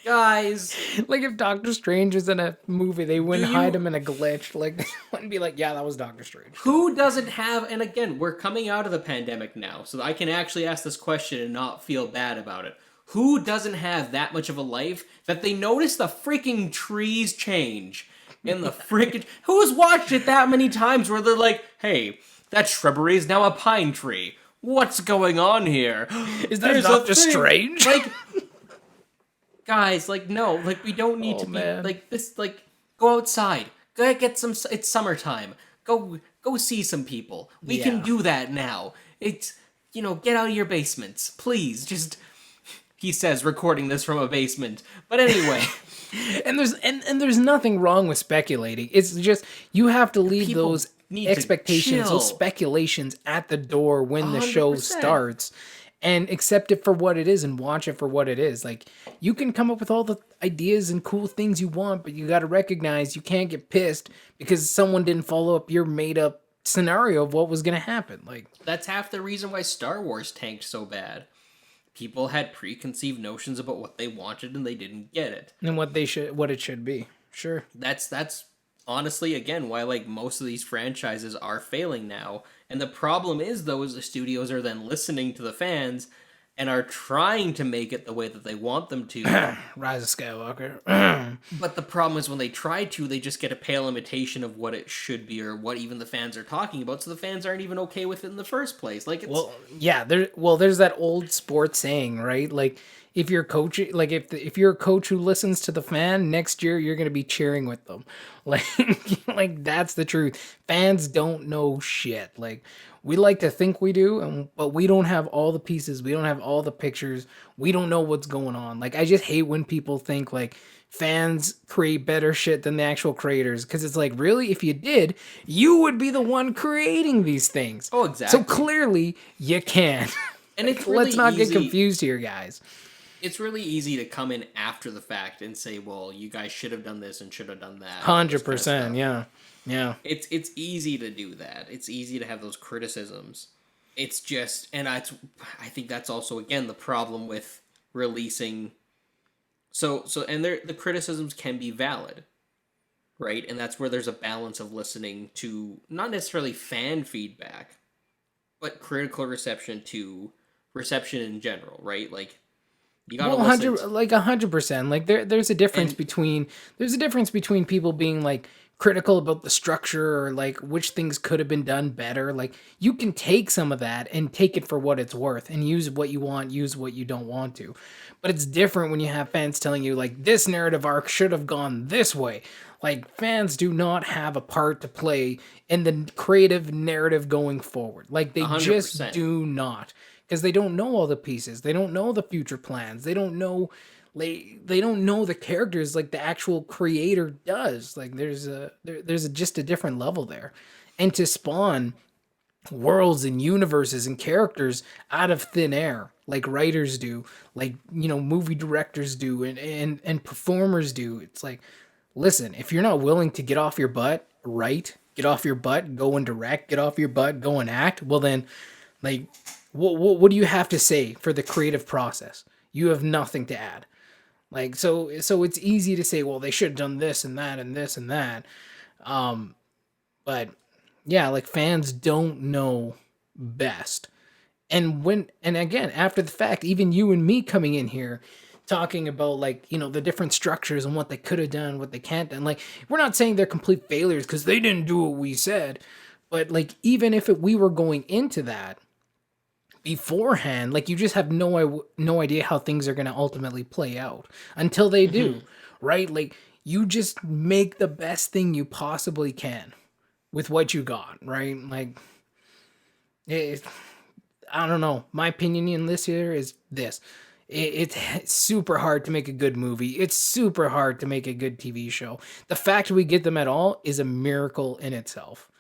Like, if Doctor Strange was in a movie, they wouldn't hide him in a glitch. Like, they wouldn't be like, yeah, that was Doctor Strange. Who doesn't have... And again, we're coming out of the pandemic now, so I can actually ask this question and not feel bad about it. Who doesn't have that much of a life that they notice the freaking trees change in the freaking... Who's watched it that many times where they're like, hey, that shrubbery is now a pine tree. What's going on here? Is that Doctor Strange? Like, guys, like, no, like, we don't need to be, like, this, like, go outside. Go get some... It's summertime. Go see some people. We can do that now. It's, get out of your basements. Please, just... He says, recording this from a basement. But anyway. and there's nothing wrong with speculating. It's just, you have to leave those expectations, those speculations at the door when the show starts. And accept it for what it is and watch it for what it is. Like, you can come up with all the ideas and cool things you want, but you got to recognize you can't get pissed because someone didn't follow up your made-up scenario of what was going to happen. Like, that's half the reason why Star Wars tanked so bad. People had preconceived notions about what they wanted and they didn't get it. And what it should be. Sure. That's honestly, again, why, like, most of these franchises are failing now. And the problem is, though, is the studios are then listening to the fans and are trying to make it the way that they want them to. Rise of Skywalker. But the problem is when they try to, they just get a pale imitation of what it should be or what even the fans are talking about. So the fans aren't even okay with it in the first place. Like, it's... Well, yeah, there's that old sports saying, right? Like, if you're coaching, like if you're a coach who listens to the fan, next year you're gonna be cheering with them. Like, like that's the truth. Fans don't know shit. Like, we like to think we do, but we don't have all the pieces. We don't have all the pictures. We don't know what's going on. Like, I just hate when people think like fans create better shit than the actual creators, because it's like, really, if you did, you would be the one creating these things. Oh, exactly. So clearly you can. And it's really Let's not easy. get confused here, guys. It's really easy to come in after the fact and say, well, you guys should have done this and should have done that. 100%, yeah. It's easy to do that. It's easy to have those criticisms. It's just, and I think that's also, again, the problem with releasing. And the criticisms can be valid, right? And that's where there's a balance of listening to not necessarily fan feedback, but critical reception to reception in general, right? Like, you gotta listen. 100%. Like there's a difference between people being like critical about the structure or like which things could have been done better. Like, you can take some of that and take it for what it's worth and use what you want, use what you don't want to. But it's different when you have fans telling you like this narrative arc should have gone this way. Like, fans do not have a part to play in the creative narrative going forward. Like, they 100%. just do not. Because they don't know all the pieces. They don't know the future plans. They don't know they don't know the characters like the actual creator does. Like, there's just a different level there. And to spawn worlds and universes and characters out of thin air, like writers do, like, movie directors do, and performers do. It's like, listen, if you're not willing to get off your butt, get off your butt, go and direct, get off your butt, go and act, well then, like, what do you have to say for the creative process? You have nothing to add. Like, so it's easy to say, well, they should have done this and that and this and that. But yeah, like, fans don't know best. And again, after the fact, even you and me coming in here talking about, like, the different structures and what they could have done, what they can't done. Like, we're not saying they're complete failures because they didn't do what we said. But like, even if we were going into that beforehand, like, you just have no idea how things are going to ultimately play out until they do, right? Like, you just make the best thing you possibly can with what you got, right? Like, I don't know. My opinion in this here is this. It's super hard to make a good movie. It's super hard to make a good TV show. The fact we get them at all is a miracle in itself.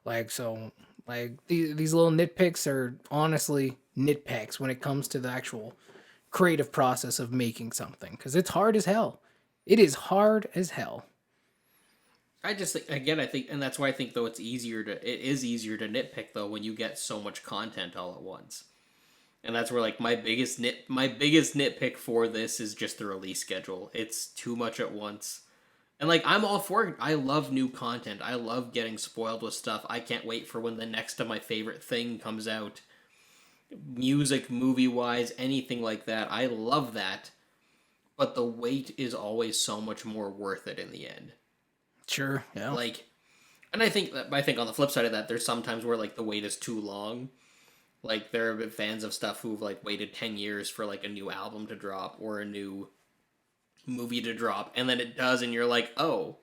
Like, so, like, these little nitpicks are honestly nitpicks when it comes to the actual creative process of making something, because it's hard as hell. It is hard as hell. I just think, again, and that's why I think, though, it is easier to nitpick, though, when you get so much content all at once. And that's where, like, my biggest nitpick for this is just the release schedule. It's too much at once. And, like, I'm all for it. I love new content. I love getting spoiled with stuff. I can't wait for when the next of my favorite thing comes out. Music, movie-wise, anything like that. I love that. But the wait is always so much more worth it in the end. Sure, yeah. Like, and I think on the flip side of that, there's sometimes where, like, the wait is too long. Like, there have been fans of stuff who've, like, waited 10 years for, like, a new album to drop or a new movie to drop, and then it does, and you're like, oh.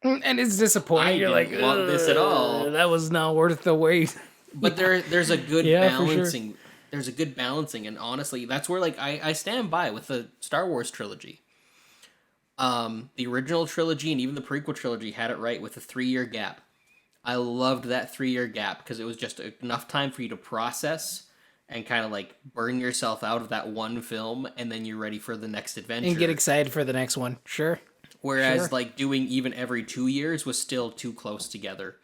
And it's disappointing. You're like, want this at all. That was not worth the wait. But there's a good balancing. Sure. There's a good balancing, and honestly, that's where, like, I stand by with the Star Wars trilogy. The original trilogy and even the prequel trilogy had it right with a 3-year gap. I loved that 3-year gap because it was just enough time for you to process and kind of, like, burn yourself out of that one film, and then you're ready for the next adventure. And get excited for the next one. Sure. Whereas, like, doing even every 2 years was still too close together.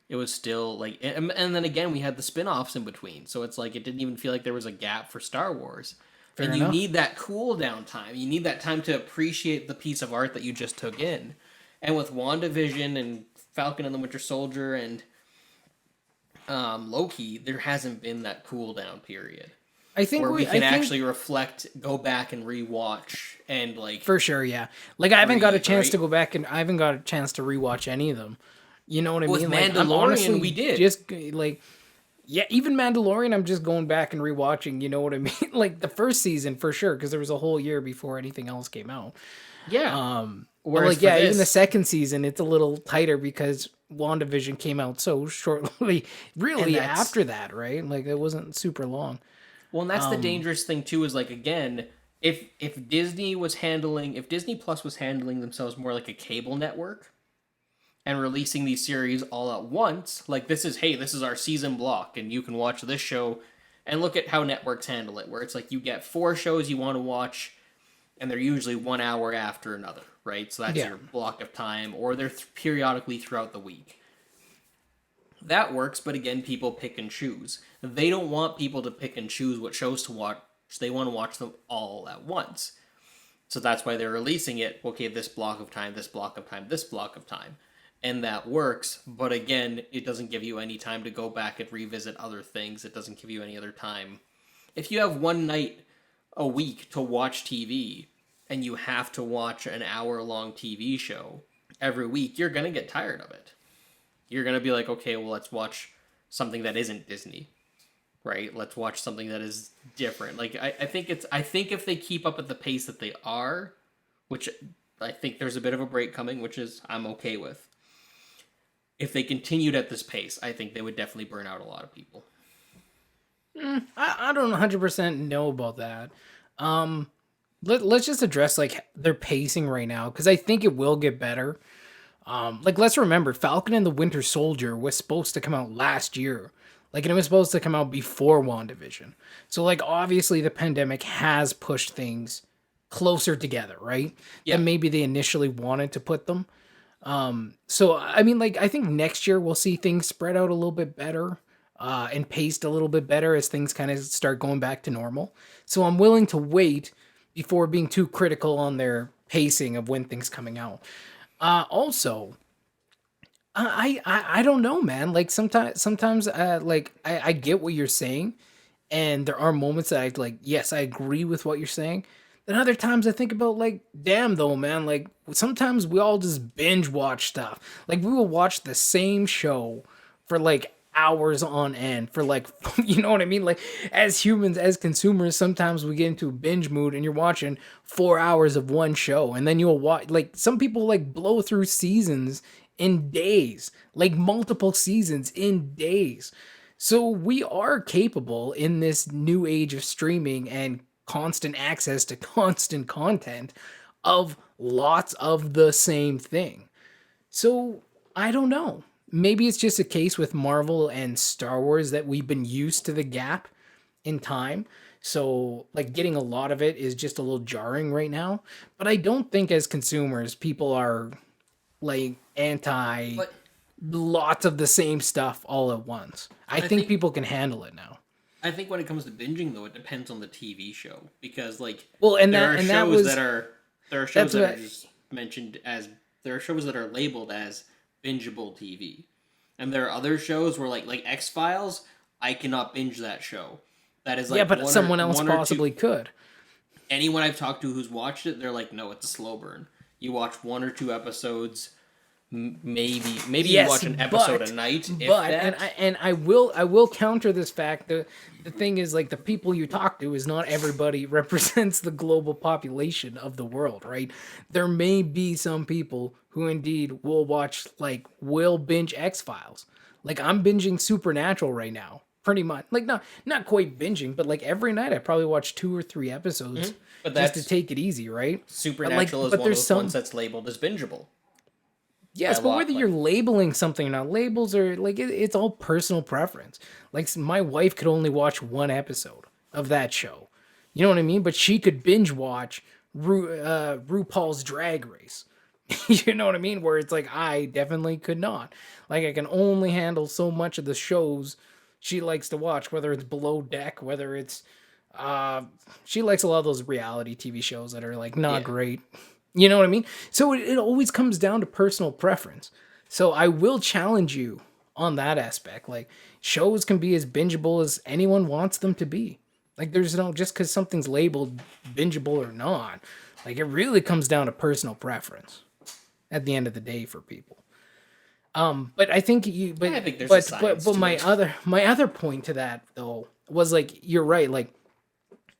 It was still, like... And then again, we had the spin-offs in between, so it's like it didn't even feel like there was a gap for Star Wars. Fair and enough. You need that cool-down time. You need that time to appreciate the piece of art that you just took in. And with WandaVision and Falcon and the Winter Soldier and Loki, there hasn't been that cool down period I think where we I can think actually reflect, go back and rewatch, and like for sure, yeah. Like I haven't got a breathe, chance to right? go back, and I haven't got a chance to rewatch any of them. You know what I With mean? Like I'm Mandalorian, honestly we did. just like, yeah, even Mandalorian, I'm just going back and rewatching. You know what I mean? Like the first season for sure, because there was a whole year before anything else came out. Yeah. But Whereas like, for yeah, even the this, second season, it's a little tighter because WandaVision came out so shortly, and really that's after that, right? Like it wasn't super long. well, and that's the dangerous thing too. Is like again, if Disney was handling, if Disney Plus was handling themselves more like a cable network and releasing these series all at once, like this is, hey, this is our season block, and you can watch this show, and look at how networks handle it, where it's like you get 4 shows you want to watch, and they're usually 1 hour after another, right? So that's Yeah. your block of time, or they're periodically throughout the week. That works, but again, people pick and choose. They don't want people to pick and choose what shows to watch. They want to watch them all at once. So that's why they're releasing it. Okay, this block of time, this block of time, this block of time. And that works, but again, it doesn't give you any time to go back and revisit other things. It doesn't give you any other time. If you have one night a week to watch TV and you have to watch an hour-long TV show every week, you're going to get tired of it. You're going to be like, okay, well, let's watch something that isn't Disney, right? Let's watch something that is different. Like, I think if they keep up at the pace that they are, which I think there's a bit of a break coming, which is I'm okay with. If they continued at this pace, I think they would definitely burn out a lot of people. I don't 100% know about that. Let's just address like their pacing right now because I think it will get better. Like let's remember, Falcon and the Winter Soldier was supposed to come out last year. Like, and it was supposed to come out before WandaVision. So, like, obviously, the pandemic has pushed things closer together, right? Yeah. Than maybe they initially wanted to put them. So, I mean, like, I think next year we'll see things spread out a little bit better and paced a little bit better as things kind of start going back to normal. So, I'm willing to wait before being too critical on their pacing of when things coming out. Also, I don't know, man. Like sometimes like I get what you're saying, and there are moments that I like. Yes, I agree with what you're saying. Then other times I think about like, damn though, man. Like sometimes we all just binge watch stuff. Like we will watch the same show for like hours on end for like you know what I mean? Like as humans, as consumers, sometimes we get into a binge mood and you're watching 4 hours of one show and then you'll watch like some people like blow through seasons in days, like multiple seasons in days. So we are capable in this new age of streaming and constant access to constant content of lots of the same thing. So I don't know. Maybe it's just a case with Marvel and Star Wars that we've been used to the gap in time. So, like, getting a lot of it is just a little jarring right now. But I don't think as consumers, people are like anti But lots of the same stuff all at once. I think people can handle it now. I think when it comes to binging, though, it depends on the TV show because, like, Well, and there that are and shows that was that are there are shows that's that what are just mentioned as there are shows that are labeled as bingeable TV, and there are other shows where like X Files, I cannot binge that show. That is like yeah, but someone else one or two- possibly could. Anyone I've talked to who's watched it, they're like, no, it's a slow burn. You watch 1 or 2 episodes, maybe you watch an episode a night. If But that. and I will counter this fact. The thing is like the people you talk to is not everybody represents the global population of the world, right? There may be some people who indeed will binge X-Files. Like I'm binging Supernatural right now. Pretty much. Like not quite binging, but like every night I probably watch 2 or 3 episodes But just to that's take it easy, right? Supernatural is one of those ones that's labeled as bingeable. Yes, a but lot, whether like- you're labeling something or not, labels are like it's all personal preference. Like my wife could only watch one episode of that show, you know what I mean? But she could binge watch RuPaul's Drag Race. You know what I mean? Where it's like I definitely could not. Like I can only handle so much of the shows she likes to watch, whether it's Below Deck, whether it's she likes a lot of those reality TV shows that are like not Yeah. great. You know what I mean? So it always comes down to personal preference. So I will challenge you on that aspect. Like shows can be as bingeable as anyone wants them to be. Like there's no just because something's labeled bingeable or not. Like it really comes down to personal preference at the end of the day for people. But I think you but I think there's a but science but to my it. other point to that though was like you're right, like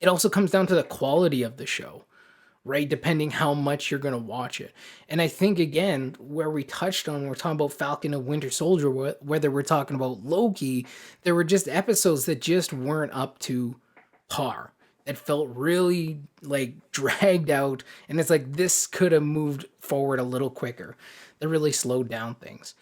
it also comes down to the quality of the show, right? Depending how much you're gonna watch it. And I think again, where we touched on, when we're talking about Falcon and Winter Soldier, whether we're talking about Loki, there were just episodes that just weren't up to par. That felt really like dragged out, and it's like this could have moved forward a little quicker. That really slowed down things.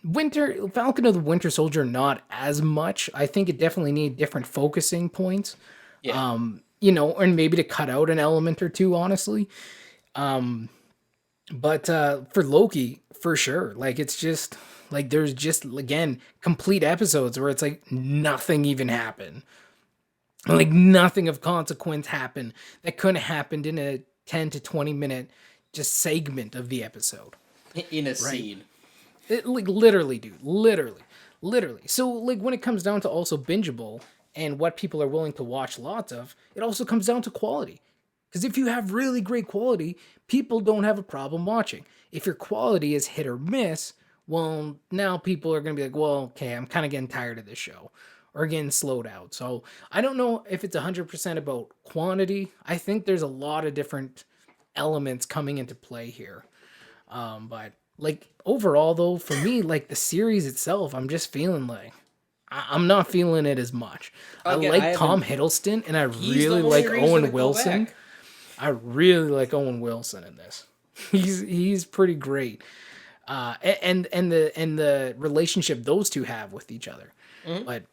Winter Falcon of the Winter Soldier, not as much. I think it definitely needed different focusing points. Yeah. And maybe to cut out an element or two, honestly. But for Loki, for sure, like it's just like there's just again complete episodes where it's like nothing even happened, like nothing of consequence happened that couldn't have happened in a 10 to 20 minute just segment of the episode. In a scene. Like literally, dude, literally. So like when it comes down to also bingeable and what people are willing to watch lots of, it also comes down to quality. Because if you have really great quality, people don't have a problem watching. If your quality is hit or miss, well, now people are going to be like, well, okay, I'm kind of getting tired of this show or getting slowed out. So I don't know if it's 100% about quantity. I think there's a lot of different elements coming into play here. But like overall though, for me, like the series itself, I'm just feeling like I'm not feeling it as much. Again, I like Tom Hiddleston and I He's the really only like reason to Owen go Wilson. back. I really like Owen Wilson in this. He's pretty great. And the relationship those two have with each other. But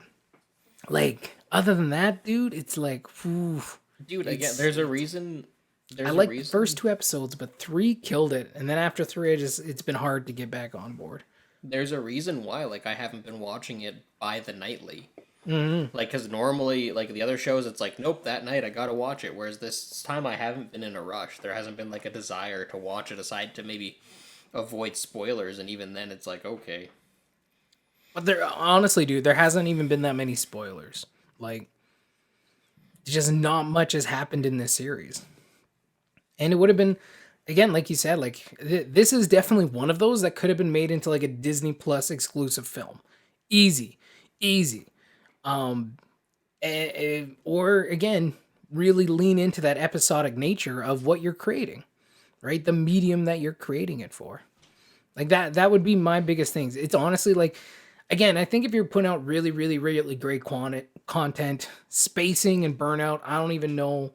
like other than that, dude, it's like whew, Dude, again, there's a reason. There's I a like the reason. first 2 episodes, but 3 killed it. And then after 3, it's been hard to get back on board. There's a reason why, like, I haven't been watching it by the nightly. Mm-hmm. Like, because normally, like, the other shows, it's like, nope, that night I gotta watch it. Whereas this time I haven't been in a rush. There hasn't been, like, a desire to watch it aside to maybe avoid spoilers. And even then, it's like, okay. But there, honestly, dude, there hasn't even been that many spoilers. Like, just not much has happened in this series. And it would have been, again, like you said, like this is definitely one of those that could have been made into like a Disney Plus exclusive film. Easy. Or again, really lean into that episodic nature of what you're creating, right? The medium that you're creating it for. Like that would be my biggest things. It's honestly like, again, I think if you're putting out really, really, really great content, spacing and burnout, I don't even know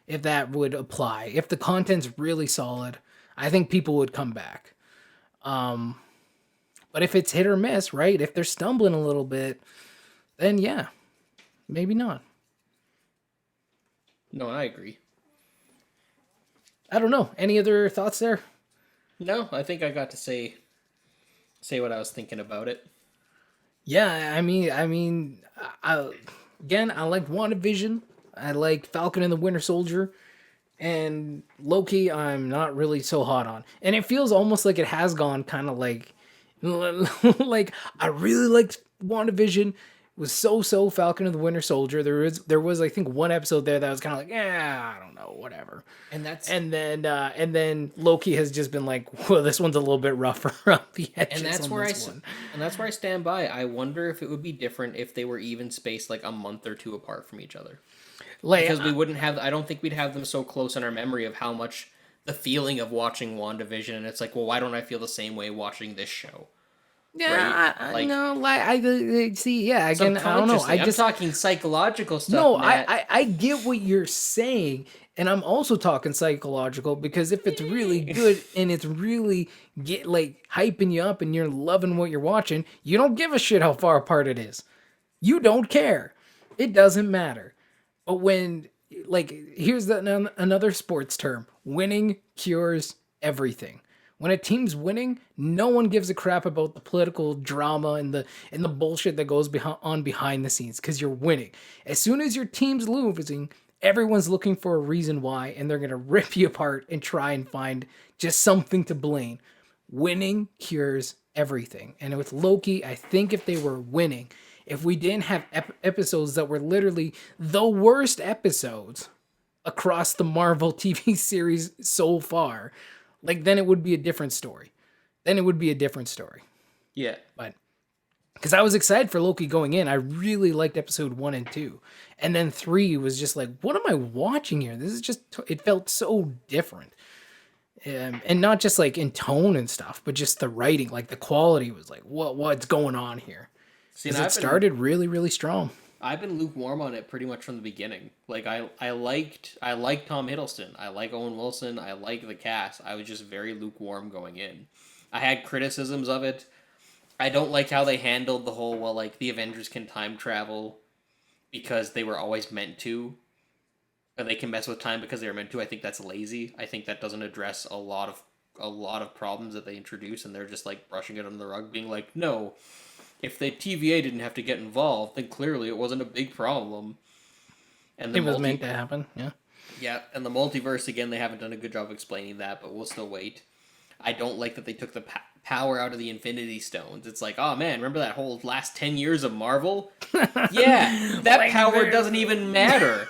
if that would apply. If the content's really solid, I think people would come back. But if it's hit or miss, right? If they're stumbling a little bit, then yeah, maybe not. No, I agree. I don't know. Any other thoughts there? No, I think I got to say what I was thinking about it. Yeah, I mean, again, I like WandaVision. I like Falcon and the Winter Soldier, and Loki I'm not really so hot on. And it feels almost like it has gone kind of like like I really liked WandaVision. It was so Falcon and the Winter Soldier. There was I think one episode there that was kind of like, I don't know, whatever. And then Loki has just been like, well, this one's a little bit rougher on the edges. And that's where I stand by. I wonder if it would be different if they were even spaced like a month or two apart from each other. Like, Because we wouldn't have, I don't think we'd have them so close in our memory of how much the feeling of watching WandaVision, and it's like, well, why don't I feel the same way watching this show? yeah, right? I no, like I see, yeah, again, I don't know. I'm talking psychological stuff. No, Matt. I get what you're saying, and I'm also talking psychological because if it's really good and it's really like hyping you up and you're loving what you're watching, you don't give a shit how far apart it is. You don't care. It doesn't matter. But when, like, here's another sports term: winning cures everything. When a team's winning, no one gives a crap about the political drama and the bullshit that goes behind the scenes because you're winning. As soon as your team's losing, everyone's looking for a reason why, and they're gonna rip you apart and try and find just something to blame. Winning cures everything. And with Loki, I think if they were winning, if we didn't have episodes that were literally the worst episodes across the Marvel TV series so far, like then it would be a different story. Yeah. But because I was excited for Loki going in, I really liked episode 1 and 2, and then 3 was just like, what am I watching here? This is just, it felt so different, and not just like in tone and stuff, but just the writing, like the quality was like, what's going on here? See, Because it started really, really strong. I've been lukewarm on it pretty much from the beginning. Like I liked Tom Hiddleston. I like Owen Wilson. I like the cast. I was just very lukewarm going in. I had criticisms of it. I don't like how they handled the whole, well, like, the Avengers can time travel because they were always meant to. Or they can mess with time because they were meant to. I think that's lazy. I think that doesn't address a lot of problems that they introduce, and they're just, like, brushing it under the rug, being like, no, if the TVA didn't have to get involved, then clearly it wasn't a big problem. And It was meant to happen, yeah. Yeah, and the multiverse, again, they haven't done a good job explaining that, but we'll still wait. I don't like that they took the power out of the Infinity Stones. It's like, oh man, remember that whole last 10 years of Marvel? Yeah, that Like power doesn't even matter.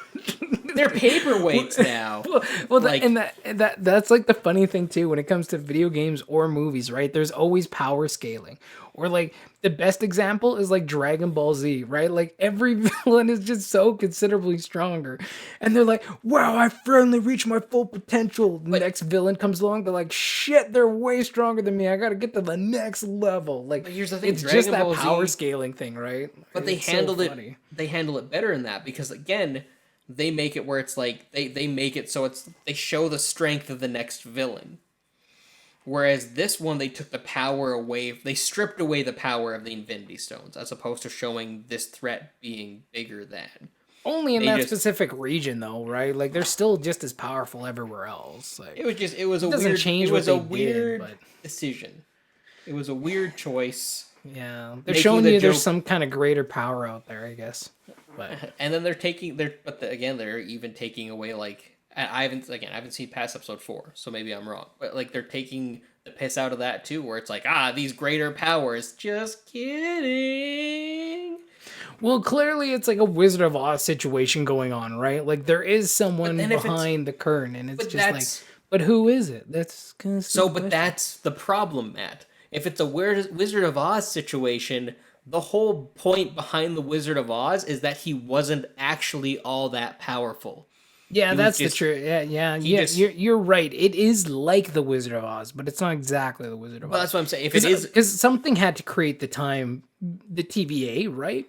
They're paperweights now. Well, Like- that's like the funny thing too when it comes to video games or movies, right? There's always power scaling. Or like the best example is like Dragon Ball Z, right? Like every villain is just so considerably stronger. And they're like, wow, I finally reached my full potential. The next villain comes along, they're like, shit, they're way stronger than me. I gotta get to the next level. Like, But here's the thing, it's Dragon just that Ball power Z scaling thing, right? But they It's so handled it. funny. They handle it better in that because again, they make it where it's like they make it so they show the strength of the next villain. Whereas this one, they took the power away. They stripped away the power of the Infinity Stones, as opposed to showing this threat being bigger than. Only in They that just- specific region, though, right? Like they're still just as powerful everywhere else. Like It was a doesn't weird. change It what was a they did, weird but- decision. It was a weird choice. yeah, they're Making showing the you there's joke- some kind of greater power out there, I guess. But And then they're even taking away like I haven't seen past episode 4, so maybe I'm wrong. But like they're taking the piss out of that too, where it's like, these greater powers. Just kidding. well, clearly it's like a Wizard of Oz situation going on, right? Like there is someone then if it's- behind the curtain, and it's but just like, that's- but who is it? That's kind of So, but that's the problem, Matt. If it's a Wizard of Oz situation, the whole point behind the Wizard of Oz is that he wasn't actually all that powerful. yeah, was that's the just- truth. Yeah. just- You're right. It is like the Wizard of Oz, but it's not exactly the Wizard of Well, Oz. that's what I'm saying. If it is, Because something had to create the TVA, right?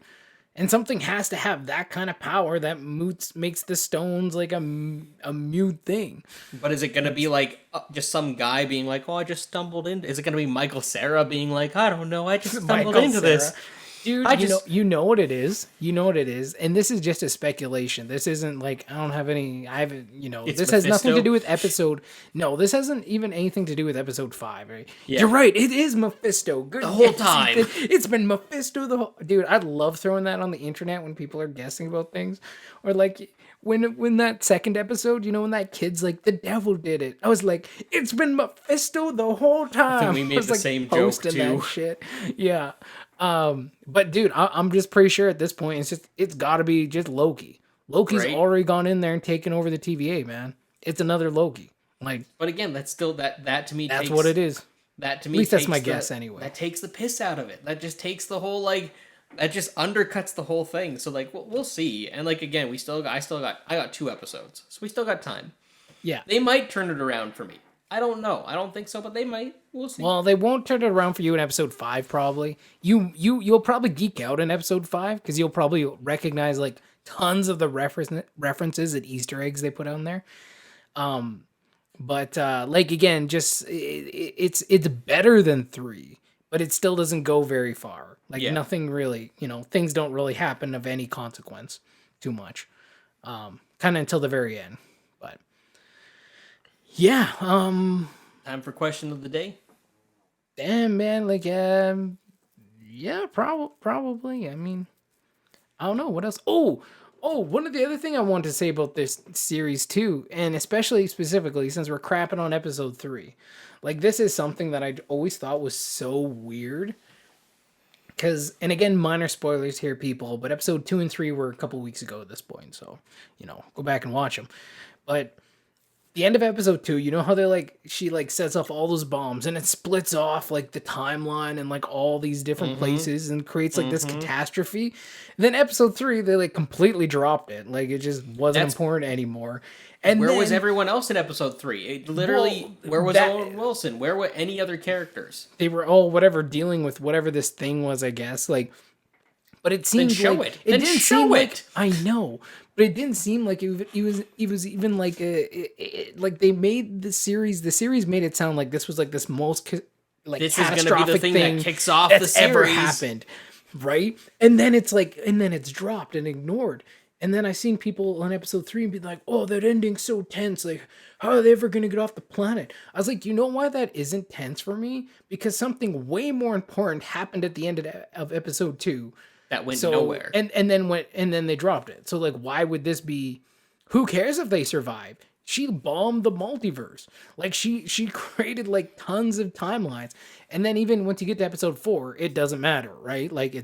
And something has to have that kind of power that makes the stones like a mute thing. but is it going to be like just some guy being like, "Oh, I just stumbled in"? Is it going to be Michael Cera being like, "I don't know, I just stumbled Michael into this"? Cera. Dude, I you know what it is. You know what it is, and this is just a speculation. This isn't like I haven't. It's This has nothing to Mephisto? do with episode. No, this hasn't even anything to do with episode 5. Right? Yeah. You're right. It is Mephisto. Good The whole guess, time. Ethan. It's been Mephisto the whole. Dude, I love throwing that on the internet when people are guessing about things, or like when that second episode, when that kid's like the devil did it. I was like, it's been Mephisto the whole time. we made I was, the same joke, posting too. that shit. Yeah. But dude, I'm just pretty sure at this point it's got to be just Loki. Loki's Right. already gone in there and taken over the TVA, man. It's another Loki. Like But again, that's still that to me. that's takes, what it is. That to me, At least that's takes my the- guess anyway. That takes the piss out of it. That just takes the whole that just undercuts the whole thing. So like we'll see. And like again, I got 2 episodes, so we still got time. Yeah. They might turn it around for me. I don't know. I don't think so, but they might. We'll see. Well, they won't turn it around for you in episode 5 probably. You'll probably geek out in episode 5 because you'll probably recognize like tons of the references and Easter eggs they put on there. But like again, just it's better than 3, but it still doesn't go very far. Like Yeah. nothing really, things don't really happen of any consequence too much. Kind of until the very end. But yeah, Time for question of the day. damn man, like yeah, probably. I mean, I don't know what else. Oh, Oh, one of the other thing I want to say about this series too, and especially specifically since we're crapping on episode 3, like this is something that I always thought was so weird. Because, and again, minor spoilers here, people, but episode 2 and 3 were a couple weeks ago at this point, so go back and watch them. But the end of episode 2, you know how she sets off all those bombs and it splits off like the timeline and like all these different places and creates like this catastrophe. Then episode 3, they like completely dropped it. Like it just wasn't important anymore. And where was everyone else in episode 3? It literally, where was Owen Wilson? Where were any other characters? They were all dealing with whatever this thing was, I guess. Like, but it seemed it didn't seem like I know, but it didn't seem like it was even like like they made the series. The series made it sound like this was like this most like this is catastrophic going to be the thing that kicks off that's the series. ever happened, right? And then it's dropped and ignored. And then I seen people on episode 3 and be like, "Oh, that ending's so tense. Like, how are they ever gonna get off the planet?" I was like, you know why that isn't tense for me? Because something way more important happened at the end of episode 2. That went nowhere. And then they dropped it. So like, why would this be? Who cares if they survive? She bombed the multiverse. Like she created like tons of timelines. And then even once you get to episode 4, it doesn't matter, right? Like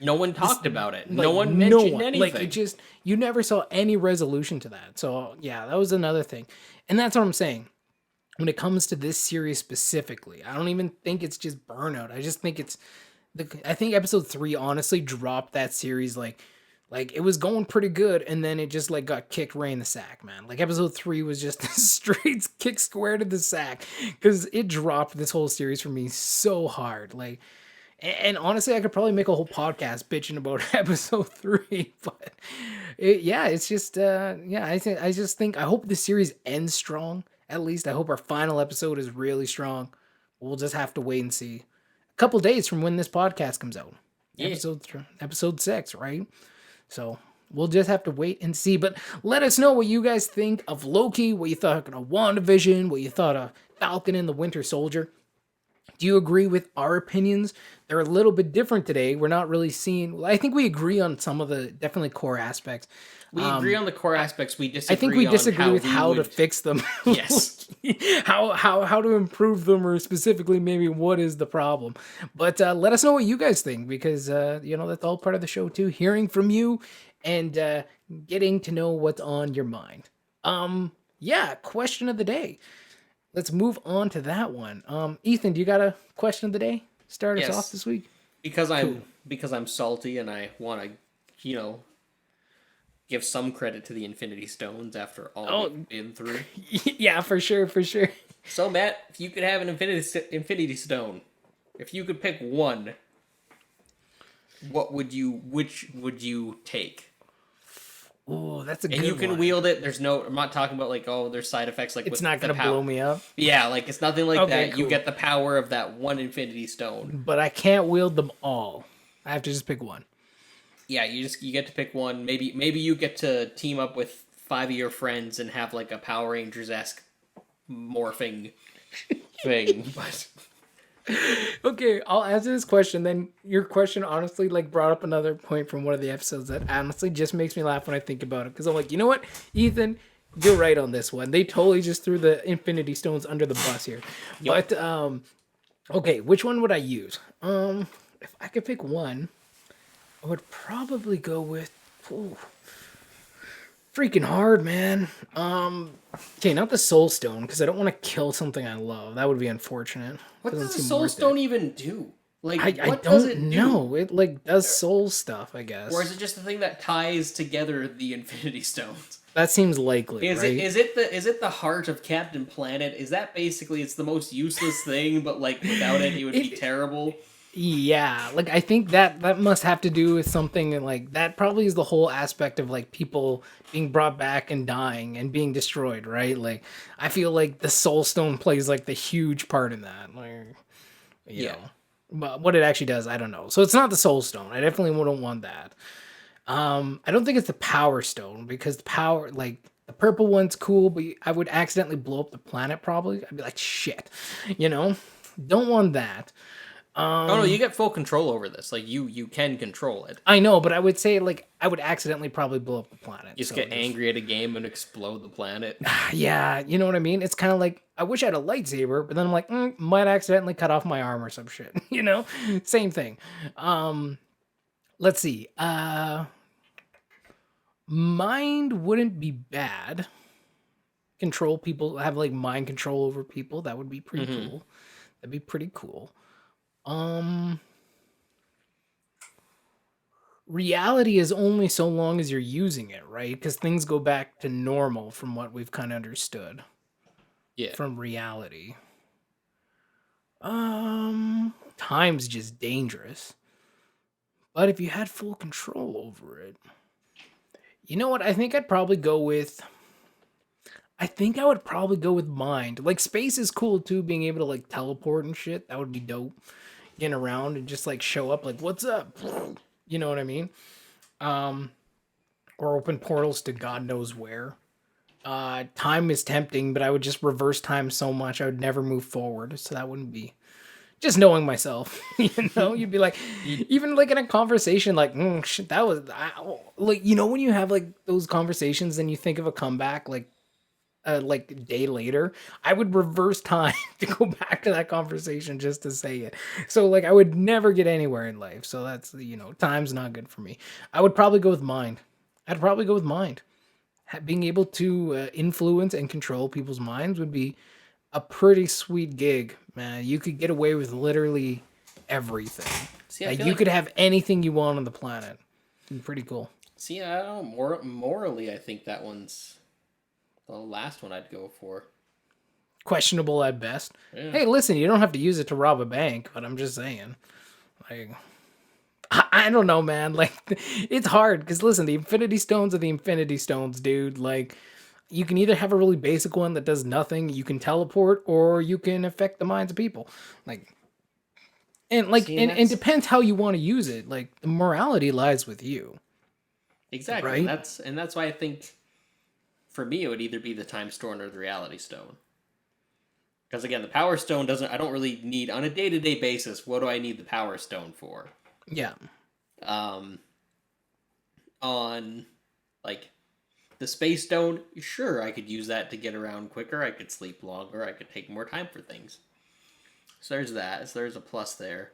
no one talked about it. Like, no one mentioned anything. Like it just, you never saw any resolution to that. So yeah, that was another thing. And that's what I'm saying. When it comes to this series specifically, I don't even think it's just burnout. I just think I think episode 3 honestly dropped that series like it was going pretty good, and then it just like got kicked right in the sack, man. Like episode 3 was just a straight kick square to the sack because it dropped this whole series for me so hard. Like, and honestly, I could probably make a whole podcast bitching about episode 3, but it's just I just think I hope the series ends strong. At least I hope our final episode is really strong. We'll just have to wait and see. A couple days from when this podcast comes out, yeah. episode 6, right? So we'll just have to wait and see. But let us know what you guys think of Loki, what you thought of WandaVision, what you thought of Falcon and the Winter Soldier. Do you agree with our opinions? They're a little bit different today. We're not really seeing... I think we agree on some of the definitely core aspects. We agree on the core aspects. We disagree. I think we disagree with how to fix them. Yes. how to improve them, or specifically maybe what is the problem. But let us know what you guys think, because that's all part of the show too. Hearing from you and getting to know what's on your mind. Question of the day. Let's move on to that one. Ethan, do you got a question of the day? Start us off this week. Because I'm salty and I want to, give some credit to the Infinity Stones after all we've been through. Yeah, for sure. So Matt, if you could have an Infinity Stone, if you could pick one, which would you take? Oh, that's a good one. And you can wield it. I'm not talking about there's side effects like it's not going to blow me up. Yeah, it's nothing like that. Cool. You get the power of that one Infinity Stone. But I can't wield them all. I have to just pick one. Yeah, you get to pick one. Maybe you get to team up with 5 of your friends and have like a Power Rangers-esque morphing thing. But okay, I'll answer this question. Then your question honestly brought up another point from one of the episodes that honestly just makes me laugh when I think about it. Because I'm like, you know what, Ethan, you're right on this one. They totally just threw the Infinity Stones under the bus here. Yep. But okay, which one would I use? If I could pick one, I would probably go with freaking hard, man. Okay, not the Soul Stone, because I don't want to kill something I love. That would be unfortunate. What does the Soul Stone even do? I don't know. It does soul stuff, I guess. Or is it just the thing that ties together the Infinity Stones? That seems likely. Is it the heart of Captain Planet? Is that basically it's the most useless thing, but without it would be terrible? Yeah, I think that must have to do with something that probably is the whole aspect of people being brought back and dying and being destroyed, right? I feel like the Soul Stone plays the huge part in that. You know. But what it actually does, I don't know. So it's not the Soul Stone. I definitely wouldn't want that. I don't think it's the Power Stone, because the power the purple one's cool, but I would accidentally blow up the planet probably. I'd be like, shit. Don't want that. Oh no, you get full control over this. Like you can control it. I know, but I would say like I would accidentally probably blow up the planet. You just get angry at a game and explode the planet. Yeah, you know what I mean? It's kind of like I wish I had a lightsaber, but then I'm like, might accidentally cut off my arm or some shit. You know? Same thing. Let's see. Mind wouldn't be bad. Control people, have like mind control over people. That would be pretty cool. That'd be pretty cool. Reality is only so long as you're using it, right? Because things go back to normal from what we've kind of understood. Yeah. From reality. Time's just dangerous. But if you had full control over it, you know what? I think I would probably go with mind. Like space is cool too, being able to like teleport and shit. That would be dope. Getting around and just like show up like, what's up? You know what I mean? Or open portals to God knows where. Time is tempting, but I would just reverse time so much I would never move forward. So that wouldn't be just knowing myself. You know, you'd be like, even like in a conversation, like, shit, that was like, you know, when you have like those conversations and you think of a comeback, like a day later, I would reverse time to go back to that conversation just to say it. So like I would never get anywhere in life. So that's, you know, time's not good for me. I would probably go with mind. Being able to influence and control people's minds would be a pretty sweet gig, man. You could get away with literally everything. See, like you could have anything you want on the planet. It'd be pretty cool. See, I don't know. Morally, I think that one's the last one I'd go for. Questionable at best. Yeah. Hey, listen, you don't have to use it to rob a bank, but I'm just saying. Like, I don't know, man. Like, it's hard because listen, the Infinity Stones are the Infinity Stones, dude. Like, you can either have a really basic one that does nothing, you can teleport, or you can affect the minds of people. Like, and like, and it depends how you want to use it. Like, the morality lies with you. Exactly, right? and that's why I think, for me, it would either be the Time Stone or the Reality Stone. Because again, the Power Stone doesn't. I don't really need on a day-to-day basis. What do I need the Power Stone for? Yeah. On like the Space Stone, sure, I could use that to get around quicker. I could sleep longer. I could take more time for things. So there's that. So there's a plus there.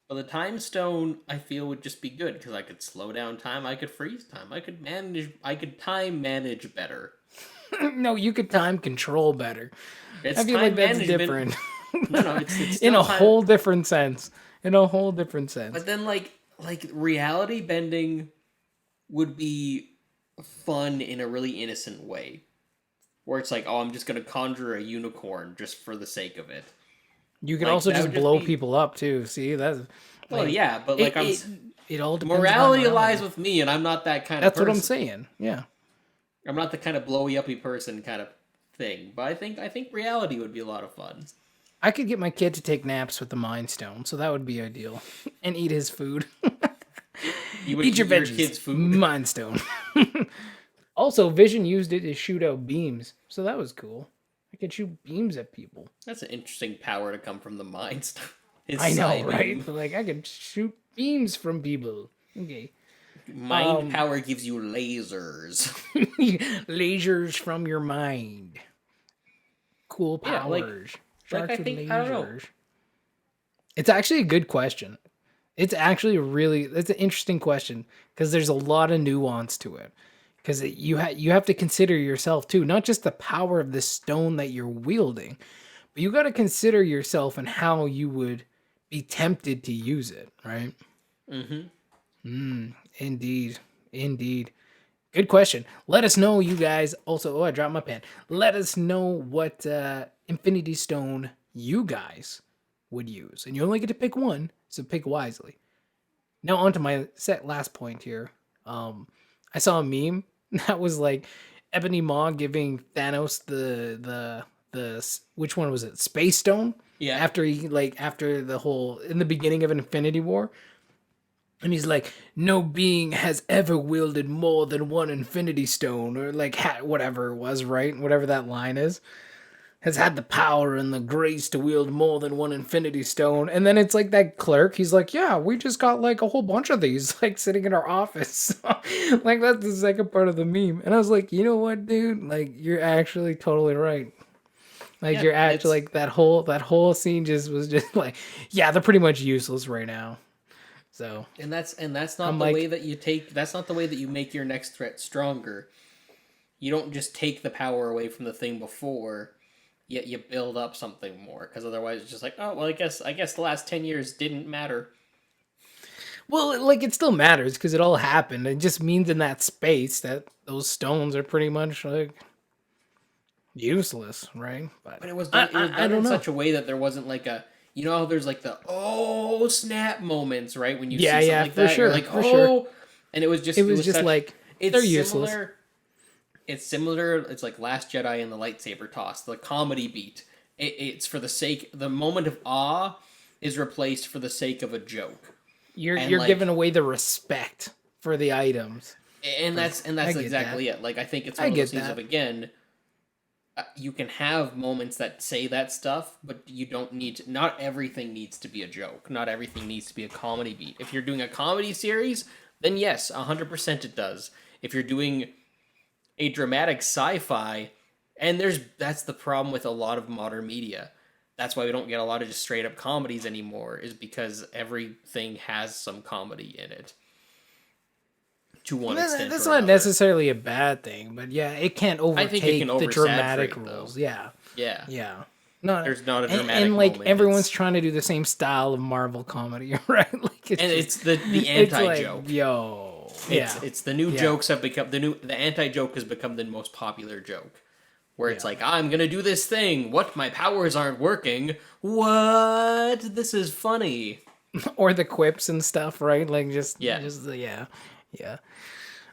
But the Time Stone, I feel, would just be good because I could slow down time. I could freeze time. I could time manage better. No, you could time control better. It's I feel like that's different. No, it's in a whole different sense. But then, like reality bending would be fun in a really innocent way, where it's like, oh, I'm just gonna conjure a unicorn just for the sake of it. You can also just blow people up too. See, that's well, yeah, but like it all depends. Morality lies with me, and I'm not that kind of person. That's what I'm saying. Yeah, I'm not the kind of blowy uppy person kind of thing. But I think reality would be a lot of fun. I could get my kid to take naps with the Mind Stone, so that would be ideal, and eat his food. You would eat your kid's food. Mind Stone. Also, Vision used it to shoot out beams, so that was cool. I could shoot beams at people. That's an interesting power to come from the Mind Stone. I know, right? Like, I could shoot beams from people. Okay. Mind power gives you lasers. Lasers from your mind. Cool powers. Sharks with lasers. I don't know. It's actually a good question. It's actually it's an interesting question because there's a lot of nuance to it. Because you have to consider yourself too, not just the power of the stone that you're wielding, but you got to consider yourself and how you would be tempted to use it, right? Indeed. Good question. Let us know, you guys. Also, I dropped my pen. Let us know what Infinity Stone you guys would use, and you only get to pick one, so pick wisely. Now on to my last point here. I saw a meme that was like Ebony Maw giving Thanos the which one was it? Space Stone? Yeah. After the whole in the beginning of Infinity War. And he's like, no being has ever wielded more than one Infinity Stone, or like whatever it was, right? Whatever that line is. has had the power and the grace to wield more than one Infinity Stone. And then it's like that clerk. He's like, yeah, we just got like a whole bunch of these, like sitting in our office. Like that's the second part of the meme. And I was like, you know what, dude? Like you're actually totally right. Like Yeah, you're actually like that whole scene just was just like, yeah, they're pretty much useless right now. So And that's not I'm the like- way that you take. That's not the way that you make your next threat stronger. You don't just take the power away from the thing before, yet you build up something more. Because otherwise, it's just like, oh well, I guess the last 10 years didn't matter. well, like it still matters because it all happened. It just means in that space that those stones are pretty much like useless, right? But it was done, I in don't know. such a way that there wasn't like a, you know how there's like the oh snap moments, right? When you Yeah, see something yeah, like for that, sure, you're like, for oh, sure. and it was just just like it's they're useless. similar. It's similar. It's like Last Jedi and the lightsaber toss, the comedy beat. It's for the sake. The moment of awe is replaced for the sake of a joke, You're and, you're like- giving away the respect for the items. and that's I get exactly it. Like I think it's I one of get those things that. of again. You can have moments that say that stuff, but you don't need to. Not everything needs to be a joke. Not everything needs to be a comedy beat. If you're doing a comedy series, then yes, 100% it does. If you're doing a dramatic sci-fi, and that's the problem with a lot of modern media. That's why we don't get a lot of just straight up comedies anymore, is because everything has some comedy in it. To one extent. That's or not another. necessarily a bad thing, but yeah, it can't overtake can the oversaturate, dramatic though. roles. Yeah, Yeah. yeah. No, There's not a and dramatic like moment, everyone's it's- trying to do the same style of Marvel comedy, right? Like And it's the it's anti-joke. like, yo, yeah, It's the new Yeah. jokes have become the anti-joke has become the most popular joke. Where it's like, I'm gonna do this thing. What? My powers aren't working. What? This is funny. or the quips and stuff, right? Like Yeah. yeah.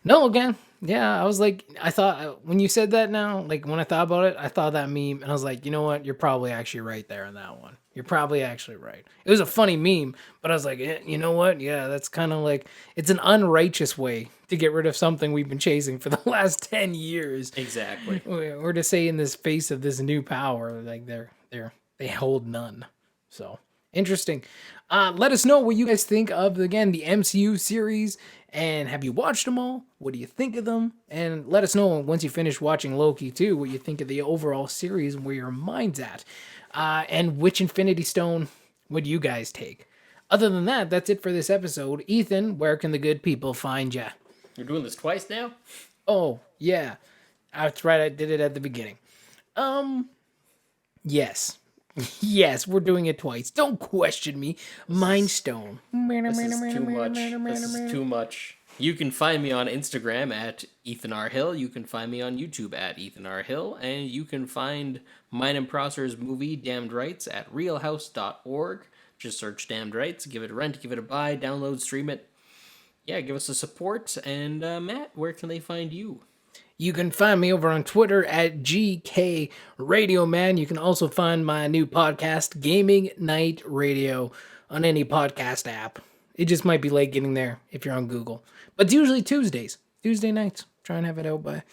No, again, yeah. I was like, I thought when you said that now, like when I thought about it, I thought that meme, and I was like, you know what? You're probably actually right there on that one. You're probably actually right. It was a funny meme, but I was like, you know what? Yeah, that's kind of like it's an unrighteous way to get rid of something we've been chasing for the last 10 years. Exactly. Or to say in this face of this new power, like they hold none. So interesting. Let us know what you guys think of again the MCU series, and have you watched them all? What do you think of them? And let us know once you finish watching Loki too, what you think of the overall series and where your mind's at, and which Infinity Stone would you guys take? Other than that, that's it for this episode. Ethan, where can the good people find ya? You're doing this twice now? Oh, yeah. That's right, I did it at the beginning. Yes. Yes, we're doing it twice. Don't question me. Mind Stone. This is too much. This is too much. You can find me on Instagram at Ethan R. Hill. You can find me on YouTube at Ethan R. Hill. And you can find mine and Prosser's movie, Damned Rights, at realhouse.org. Just search Damned Rights, give it a rent, give it a buy, download, stream it. Yeah, give us a support. And Matt, where can they find you? You can find me over on Twitter at GK Radio Man. You can also find my new podcast, Gaming Night Radio, on any podcast app. It just might be late getting there if you're on Google. But it's usually Tuesday nights. Try and have it out by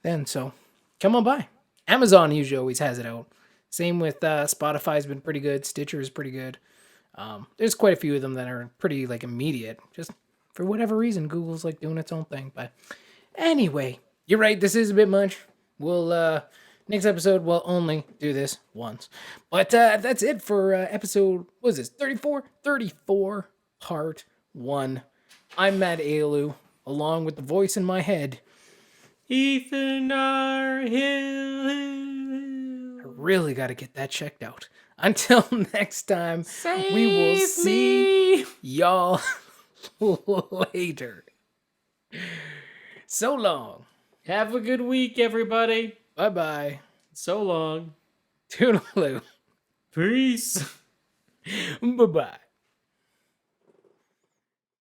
then. So come on by. Amazon usually always has it out. Same with Spotify's been pretty good. Stitcher is pretty good. There's quite a few of them that are pretty like immediate. Just for whatever reason, Google's like doing its own thing. But anyway, you're right. This is a bit much. We'll next episode we'll only do this once. But that's it for episode. What is this? 34, part 1. I'm Matt Ayalew, along with the voice in my head. Ethan R. Hill. I really got to get that checked out. Until next time, we will see y'all later. So long. Have a good week, everybody. Bye-bye. So long. Toodaloo. Peace. Bye-bye.